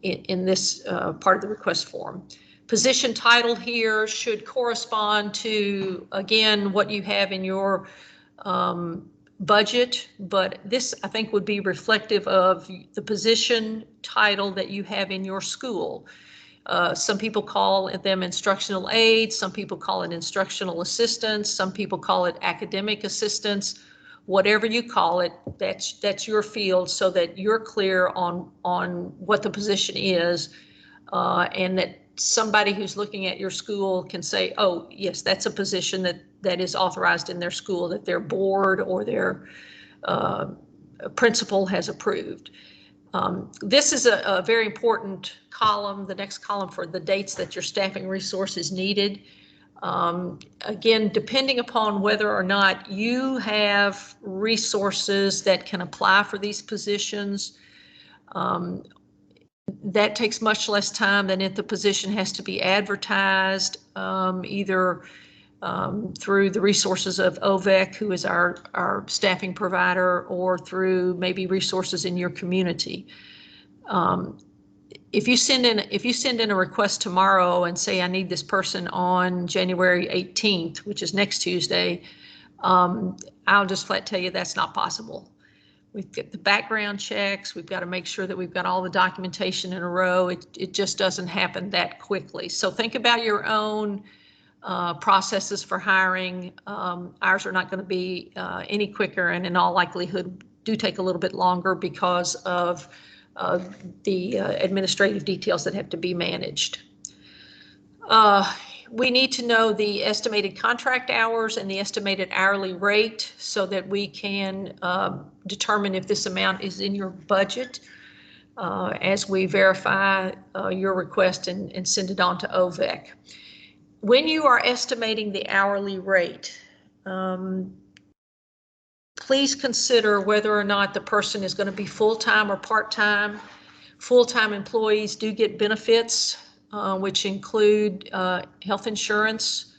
in this part of the request form. Position title here should correspond to, again, what you have in your budget, but this I think would be reflective of the position title that you have in your school. Some people call them instructional aides, some people call it instructional assistants, some people call it academic assistants. Whatever you call it, that's your field, so that you're clear on what the position is, and that somebody who's looking at your school can say, oh, yes, that's a position that is authorized in their school, that their board or their principal has approved. This is a very important column, the next column, for the dates that your staffing resource is needed. Again, depending upon whether or not you have resources that can apply for these positions, that takes much less time than if the position has to be advertised, either through the resources of Ovec, who is our staffing provider, or through maybe resources in your community. If you send in a request tomorrow and say, I need this person on January 18th, which is next Tuesday, I'll just flat tell you that's not possible. We've got the background checks. We've got to make sure that we've got all the documentation in a row. It just doesn't happen that quickly. So think about your own processes for hiring. Ours are not going to be any quicker, and in all likelihood do take a little bit longer because of the administrative details that have to be managed. We need to know the estimated contract hours and the estimated hourly rate so that we can determine if this amount is in your budget as we verify your request and send it on to Ovec. When you are estimating the hourly rate, please consider whether or not the person is going to be full-time or part-time. Full-time employees do get benefits, which include health insurance,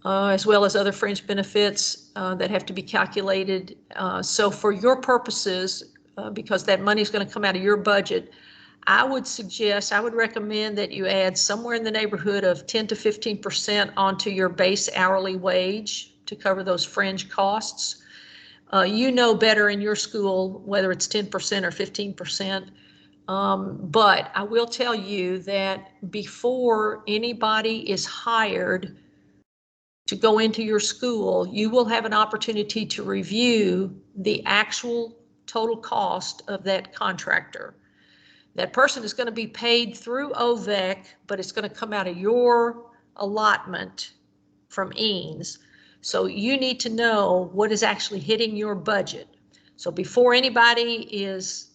as well as other fringe benefits that have to be calculated. So for your purposes, because that money is going to come out of your budget, I would recommend that you add somewhere in the neighborhood of 10 to 15% onto your base hourly wage to cover those fringe costs. You know better in your school whether it's 10% or 15%. But I will tell you that before anybody is hired to go into your school, you will have an opportunity to review the actual total cost of that contractor. That person is going to be paid through Ovec, but it's going to come out of your allotment from EANS. So you need to know what is actually hitting your budget. So before anybody is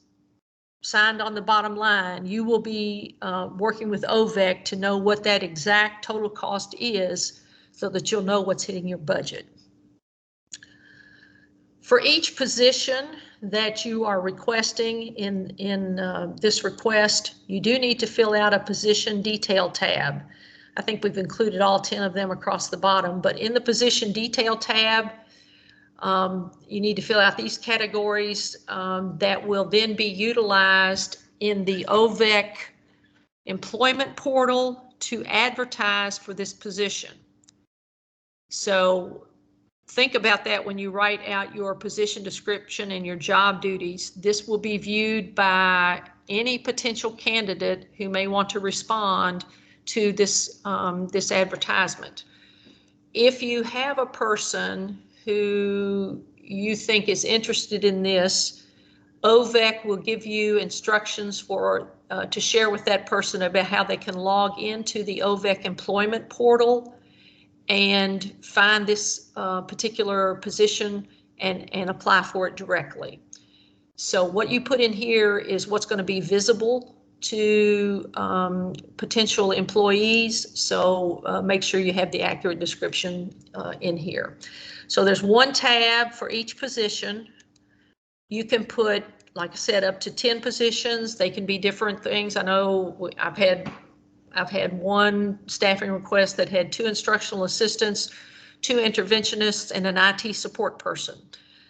signed on the bottom line, you will be working with Ovec to know what that exact total cost is so that you'll know what's hitting your budget. For each position that you are requesting in this request, you do need to fill out a position detail tab. I think we've included all 10 of them across the bottom, but in the position detail tab, you need to fill out these categories that will then be utilized in the Ovec employment portal to advertise for this position. So think about that when you write out your position description and your job duties. This will be viewed by any potential candidate who may want to respond to this, this advertisement. If you have a person who you think is interested in this, Ovec will give you instructions for to share with that person about how they can log into the Ovec employment portal and find this particular position and apply for it directly. So what you put in here is what's going to be visible to potential employees. So make sure you have the accurate description in here. So there's one tab for each position. You can put, like I said, up to 10 positions. They can be different things. I know I've had one staffing request that had 2 instructional assistants, 2 interventionists, and an IT support person.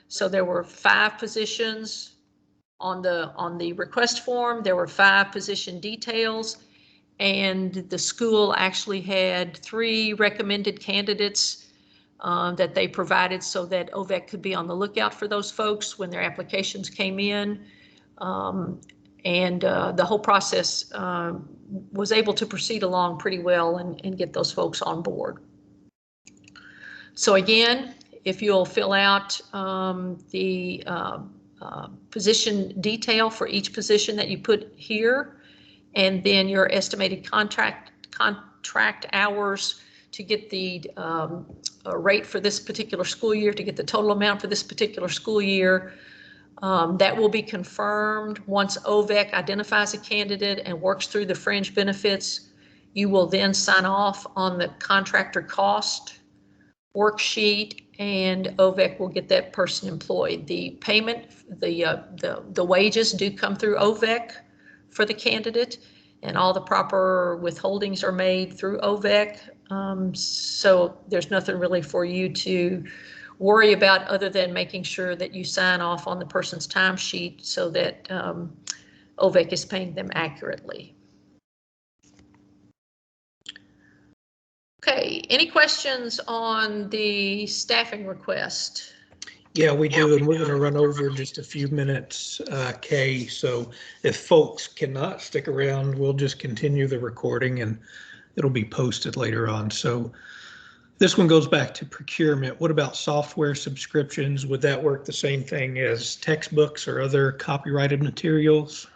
So there were 5 positions on the request form. There were 5 position details, and the school actually had 3 recommended candidates that they provided so that Ovec could be on the lookout for those folks when their applications came in. And the whole process was able to proceed along pretty well and get those folks on board. So again, if you'll fill out the position detail for each position that you put here, and then your estimated contract hours to get the rate for this particular school year, to get the total amount for this particular school year. That will be confirmed once Ovec identifies a candidate and works through the fringe benefits. You will then sign off on the contractor cost worksheet, and Ovec will get that person employed. The payment, the wages do come through Ovec for the candidate, and all the proper withholdings are made through Ovec. So there's nothing really for you to worry about other than making sure that you sign off on the person's timesheet so that Ovec is paying them accurately. Okay, any questions on the staffing request? Yeah, we do, and we're going to run over just a few minutes, Kay. So if folks cannot stick around, we'll just continue the recording and it'll be posted later on. So this one goes back to procurement. What about software subscriptions? Would that work the same thing as textbooks or other copyrighted materials?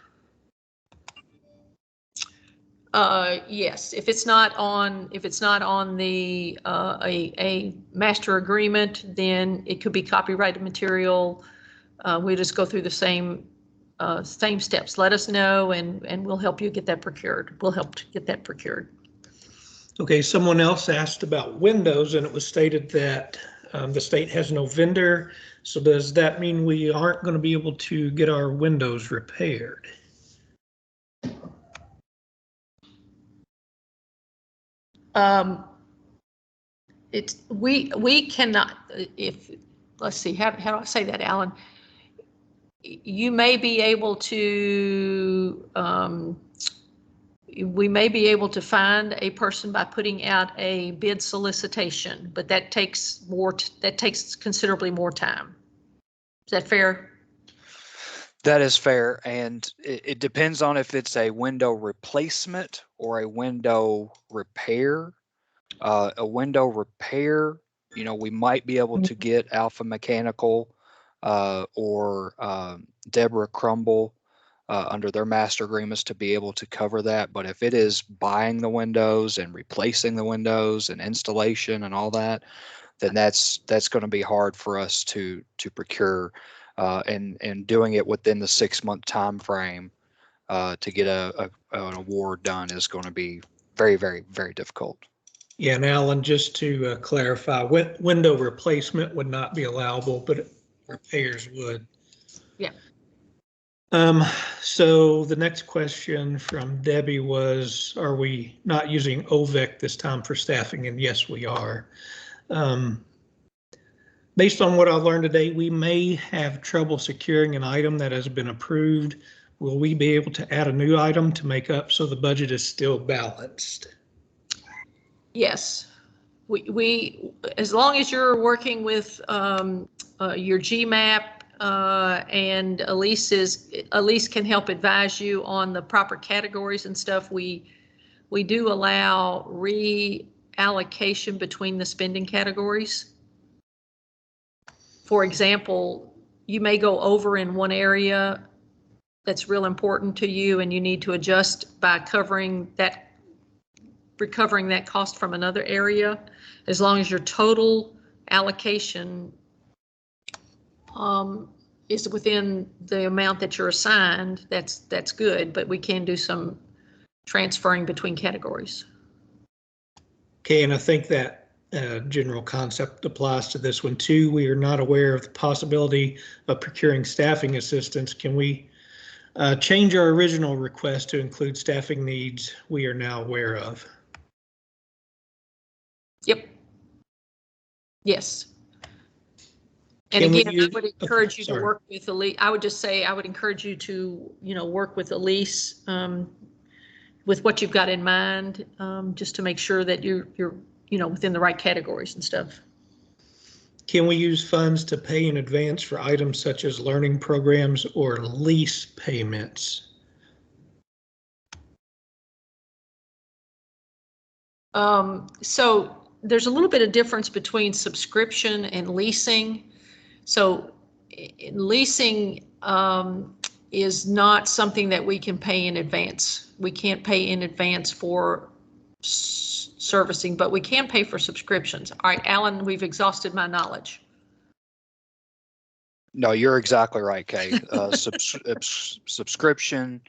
Yes, if it's not on the a master agreement, then it could be copyrighted material. We just go through the same steps. Let us know, and we'll help you get that procured. We'll help to get that procured. Okay, someone else asked about Windows, and it was stated that the state has no vendor. So does that mean we aren't going to be able to get our Windows repaired? We cannot, let's see, how do I say that, Alan? You may be able to, we may be able to find a person by putting out a bid solicitation, but that takes considerably more time. Is that fair? That is fair, and it depends on if it's a window replacement or a window repair. A window repair, you know, we might be able to get Alpha Mechanical or Deborah Crumble under their master agreements to be able to cover that. But if it is buying the windows and replacing the windows and installation and all that, then that's going to be hard for us to procure. And doing it within the 6-month time frame to get an award done is going to be very, very, very difficult. Yeah, and Alan, just to clarify, window replacement would not be allowable, but repairs would. Yeah. So the next question from Debbie was, are we not using Ovec this time for staffing? And yes, we are. Based on what I've learned today, we may have trouble securing an item that has been approved. Will we be able to add a new item to make up so the budget is still balanced? Yes. We as long as you're working with your GMAP and Elise can help advise you on the proper categories and stuff. We do allow reallocation between the spending categories. For example, you may go over in one area that's real important to you, and you need to adjust by recovering that cost from another area. As long as your total allocation is within the amount that you're assigned, that's good, but we can do some transferring between categories. Okay, and I think that general concept applies to this one too. We are not aware of the possibility of procuring staffing assistance. Can we change our original request to include staffing needs we are now aware of? Yep. Yes. And again, I would encourage you to work with Elise. I would just say I would encourage you to, work with Elise with what you've got in mind, just to make sure that you're within the right categories and stuff. Can we use funds to pay in advance for items such as learning programs or lease payments? So there's a little bit of difference between subscription and leasing. So leasing is not something that we can pay in advance. We can't pay in advance for servicing, but we can pay for subscriptions. All right, Alan, we've exhausted my knowledge. No, you're exactly right, Kay. Subscription,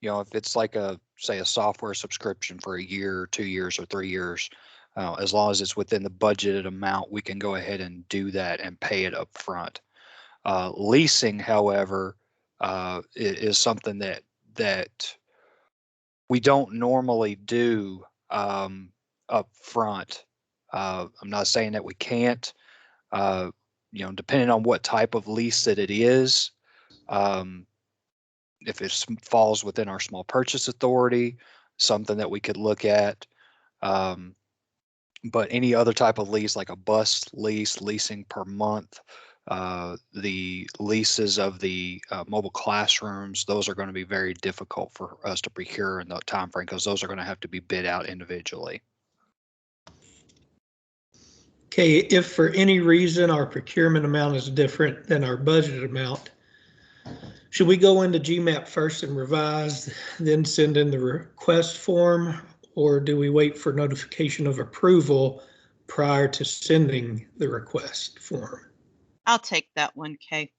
you know, if it's like say a software subscription for a year, 2 years, or 3 years, as long as it's within the budgeted amount, we can go ahead and do that and pay it up front. Leasing, however, is something that we don't normally do up front. I'm not saying that we can't. You know, depending on what type of lease that it is, if it falls within our small purchase authority, something that we could look at. But any other type of lease, like a bus lease, leasing per month, the leases of the mobile classrooms, those are going to be very difficult for us to procure in the time frame because those are going to have to be bid out individually. Okay, if for any reason our procurement amount is different than our budgeted amount, should we go into GMAP first and revise, then send in the request form, or do we wait for notification of approval prior to sending the request form? I'll take that one, Kay.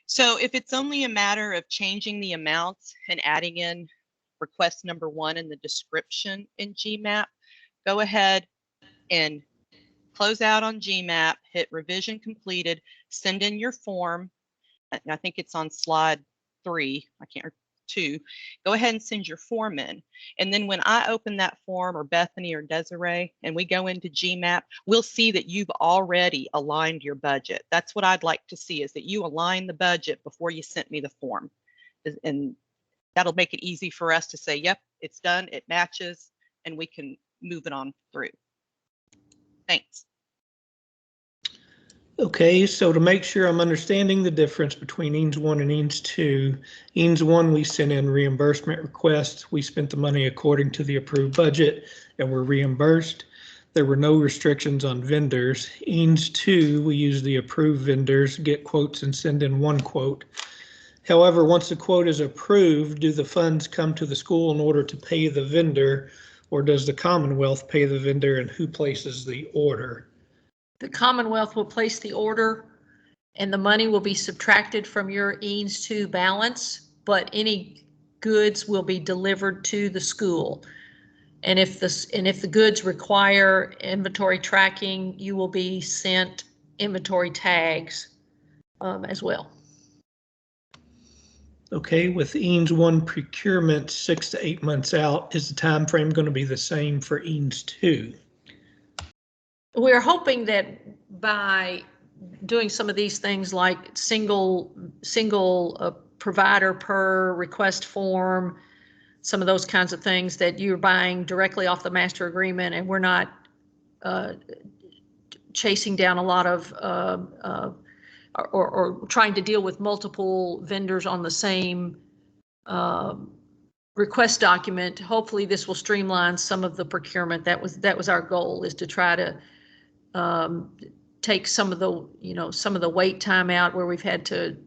So if it's only a matter of changing the amounts and adding in request number 1 in the description in GMAP, go ahead and close out on GMAP, hit revision completed, send in your form. I think it's on slide 3, I can't, or 2. Go ahead and send your form in. And then when I open that form, or Bethany or Desiree, and we go into GMAP, we'll see that you've already aligned your budget. That's what I'd like to see, is that you align the budget before you sent me the form. And that'll make it easy for us to say, yep, it's done, it matches, and we can move it on through. Thanks. Okay, so to make sure I'm understanding the difference between EANS 1 and EANS 2, EANS 1 we sent in reimbursement requests. We spent the money according to the approved budget and were reimbursed. There were no restrictions on vendors. EANS 2, we use the approved vendors, get quotes and send in 1 quote. However, once the quote is approved, do the funds come to the school in order to pay the vendor, or does the Commonwealth pay the vendor, and who places the order? The Commonwealth will place the order and the money will be subtracted from your EANS 2 balance, but any goods will be delivered to the school. And if the goods require inventory tracking, you will be sent inventory tags as well. Okay, with EANS 1 procurement 6 to 8 months out, is the time frame going to be the same for EANS 2? We're hoping that by doing some of these things like single provider per request form, some of those kinds of things, that you're buying directly off the master agreement and we're not chasing down a lot of or trying to deal with multiple vendors on the same request document. Hopefully this will streamline some of the procurement. That was our goal, is to try to take some of the wait time out where we've had to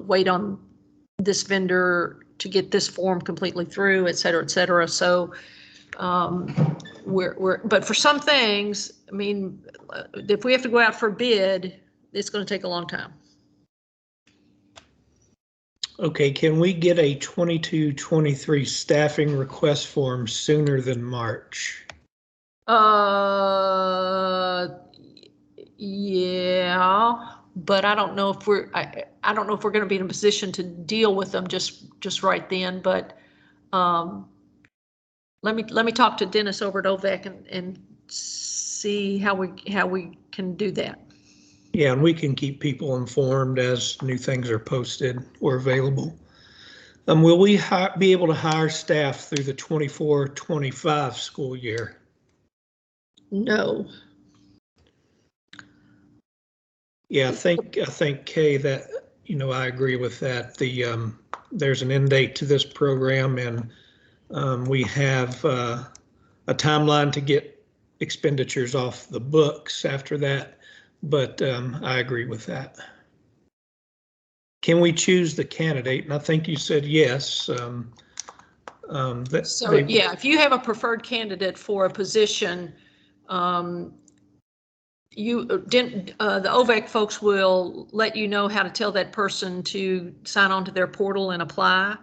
wait on this vendor to get this form completely through, et cetera, et cetera. So but for some things, I mean, if we have to go out for bid, it's going to take a long time. Okay, can we get a 22-23 staffing request form sooner than March? Yeah, but I don't know if I don't know if we're going to be in a position to deal with them just right then. But let me talk to Dennis over at Ovec and see how we can do that. Yeah, and we can keep people informed as new things are posted or available. Will we be able to hire staff through the 24-25 school year? No. Yeah, I think Kay, that I agree with that. There's an end date to this program, and we have a timeline to get expenditures off the books after that, but I agree with that. Can we choose the candidate? And I think you said yes. So yeah, if you have a preferred candidate for a position, the Ovec folks will let you know how to tell that person to sign on to their portal and apply,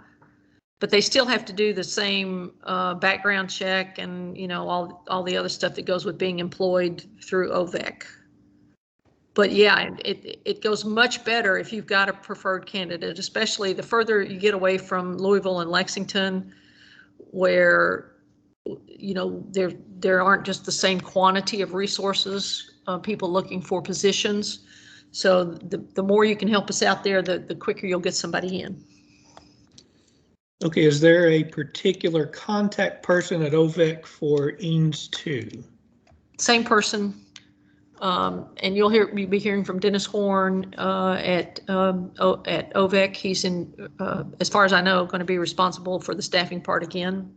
but they still have to do the same background check and, you know, all the other stuff that goes with being employed through Ovec. But yeah, it goes much better if you've got a preferred candidate, especially the further you get away from Louisville and Lexington, where, you know, there aren't just the same quantity of resources, people looking for positions. So the more you can help us out there, the quicker you'll get somebody in. Okay, is there a particular contact person at Ovec for EANS 2? Same person. And you'll be hearing from Dennis Horn at Ovec. He's as far as I know, going to be responsible for the staffing part again.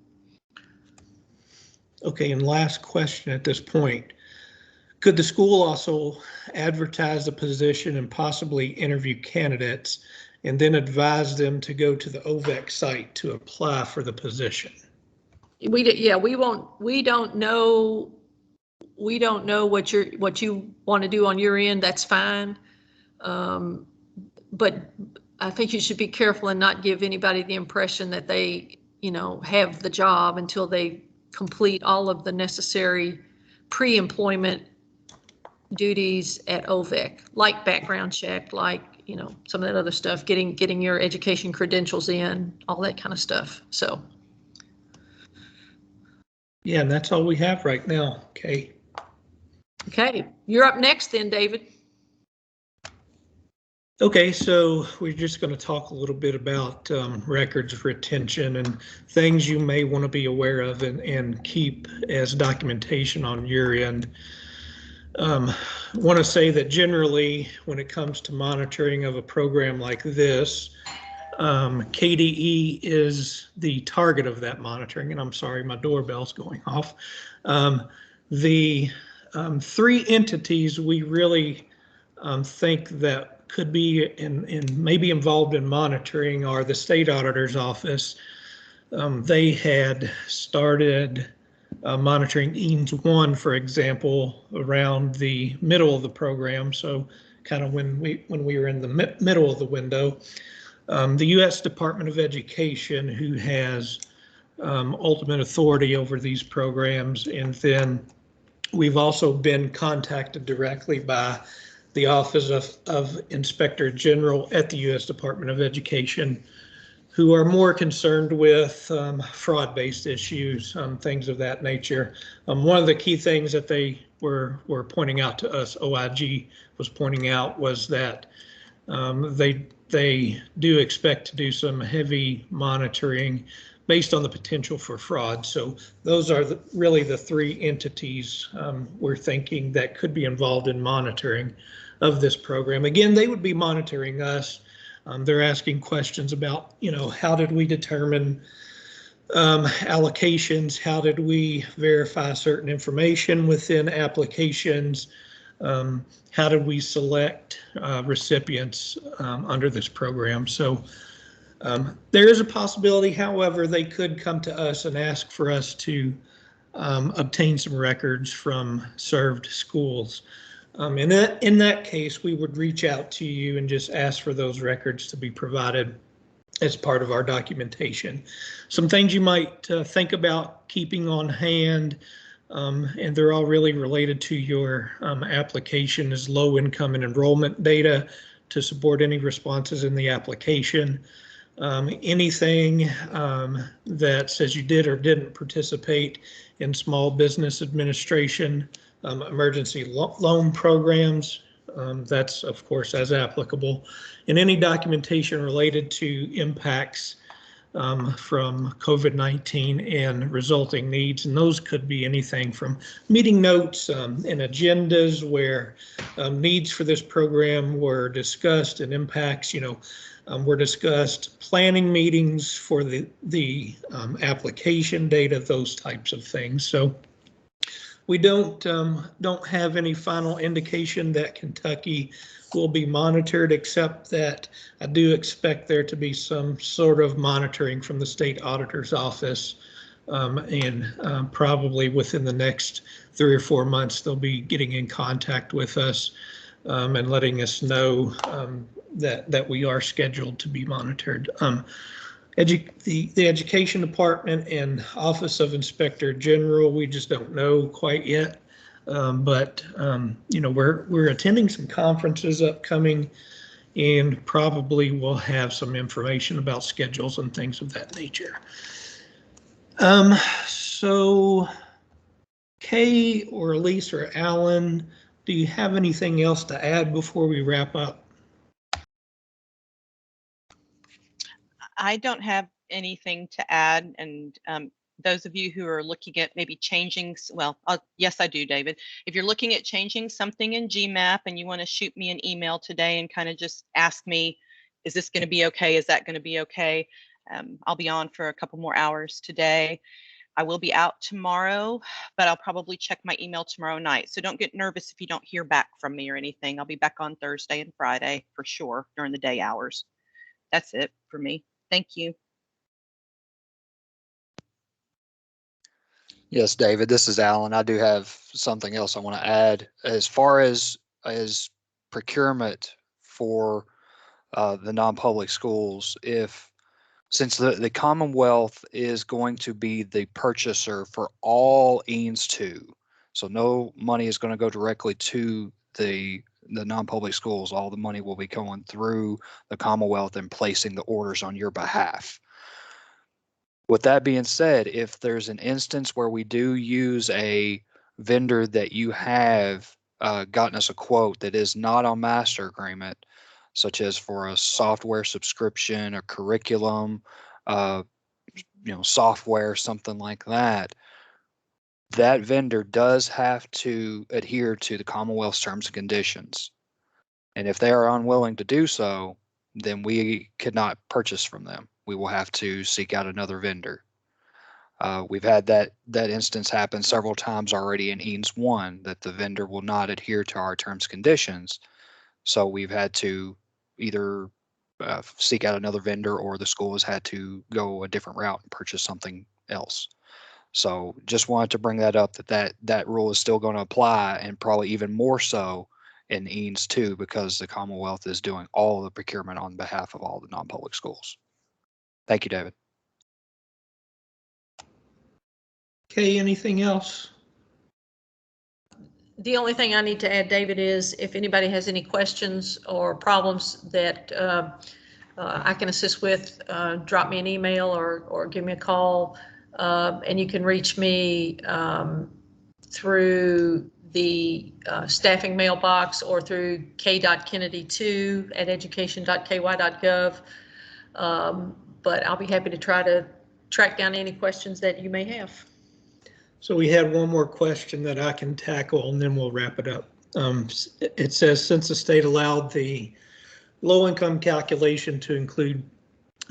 Okay, and last question at this point. Could the school also advertise the position and possibly interview candidates and then advise them to go to the Ovec site to apply for the position? We don't know what you want to do on your end. That's fine. But I think you should be careful and not give anybody the impression that they, you know, have the job until they complete all of the necessary pre-employment duties at Ovec, like background check, like, you know, some of that other stuff, getting your education credentials in, all that kind of stuff. So yeah, and that's all we have right now. Okay. Okay, you're up next then, David. Okay, so we're just going to talk a little bit about records retention and things you may want to be aware of and keep as documentation on your end. Want to say that generally, when it comes to monitoring of a program like this, KDE is the target of that monitoring. And I'm sorry, my doorbell's going off. The three entities we really think that could be and maybe involved in monitoring are the state auditor's office. They had started monitoring EANS 1, for example, around the middle of the program. So kind of when we were in the middle of the window. The U.S. Department of Education, who has ultimate authority over these programs, and then we've also been contacted directly by the Office of Inspector General at the U.S. Department of Education, who are more concerned with fraud-based issues, things of that nature. One of the key things that they were pointing out to us, OIG was pointing out, was that they do expect to do some heavy monitoring based on the potential for fraud. So those are really the three entities we're thinking that could be involved in monitoring of this program. Again, they would be monitoring us. They're asking questions about, you know, how did we determine allocations? How did we verify certain information within applications? How did we select recipients under this program? So there is a possibility, however, they could come to us and ask for us to obtain some records from served schools. In that case, we would reach out to you and just ask for those records to be provided as part of our documentation. Some things you might think about keeping on hand, and they're all really related to your application, is low income and enrollment data to support any responses in the application. Anything that says you did or didn't participate in small business administration, emergency loan programs, that's of course as applicable, and any documentation related to impacts from COVID-19 and resulting needs. And those could be anything from meeting notes and agendas where needs for this program were discussed and impacts, were discussed, planning meetings for the application data, those types of things. So we don't have any final indication that Kentucky will be monitored, except that I do expect there to be some sort of monitoring from the state auditor's office, and probably within the next 3 or 4 months they'll be getting in contact with us and letting us know that we are scheduled to be monitored. The Education Department and Office of Inspector General, we just don't know quite yet. But we're attending some conferences upcoming, and probably will have some information about schedules and things of that nature. So Kay or Lease or Alan, do you have anything else to add before we wrap up? I don't have anything to add, and those of you who are looking at maybe changing, well, yes, I do, David. If you're looking at changing something in GMAP and you want to shoot me an email today and kind of just ask me, is this going to be okay? Is that going to be okay? I'll be on for a couple more hours today. I will be out tomorrow, but I'll probably check my email tomorrow night. So don't get nervous if you don't hear back from me or anything. I'll be back on Thursday and Friday for sure during the day hours. That's it for me. Thank you. Yes, David, this is Alan. I do have something else I want to add. As far as procurement for the non-public schools, since the Commonwealth is going to be the purchaser for all EANS 2, so no money is going to go directly to the non-public schools. All the money will be going through the Commonwealth and placing the orders on your behalf. With that being said, if there's an instance where we do use a vendor that you have gotten us a quote that is not on master agreement, such as for a software subscription, a curriculum, software, something like that, that vendor does have to adhere to the Commonwealth's terms and conditions. And if they are unwilling to do so, then we could not purchase from them. We will have to seek out another vendor. We've had that instance happen several times already in EANS 1, that the vendor will not adhere to our terms and conditions. So we've had to either seek out another vendor, or the school has had to go a different route and purchase something else. So just wanted to bring that up, that rule is still going to apply, and probably even more so in EANS 2, because the Commonwealth is doing all of the procurement on behalf of all the non-public schools. Thank you, David. Okay, anything else? The only thing I need to add, David, is if anybody has any questions or problems that I can assist with, drop me an email or give me a call, and you can reach me through the staffing mailbox or through k.kennedy2@education.ky.gov. But I'll be happy to try to track down any questions that you may have. So we had one more question that I can tackle, and then we'll wrap it up. It says, since the state allowed the low income calculation to include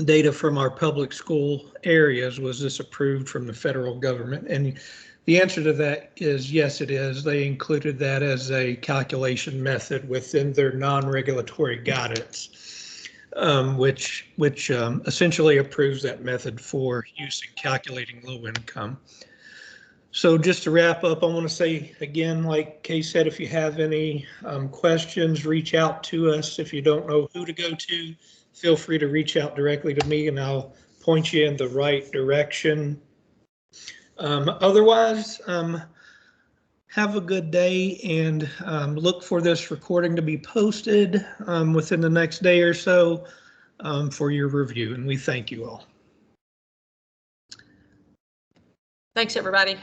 data from our public school areas, was this approved from the federal government? And the answer to that is yes, it is. They included that as a calculation method within their non-regulatory guidance, which essentially approves that method for use in calculating low income. So just to wrap up, I want to say again, like Kay said, if you have any questions, reach out to us. If you don't know who to go to, feel free to reach out directly to me and I'll point you in the right direction. Otherwise, have a good day, and look for this recording to be posted within the next day or so for your review, and we thank you all. Thanks, everybody.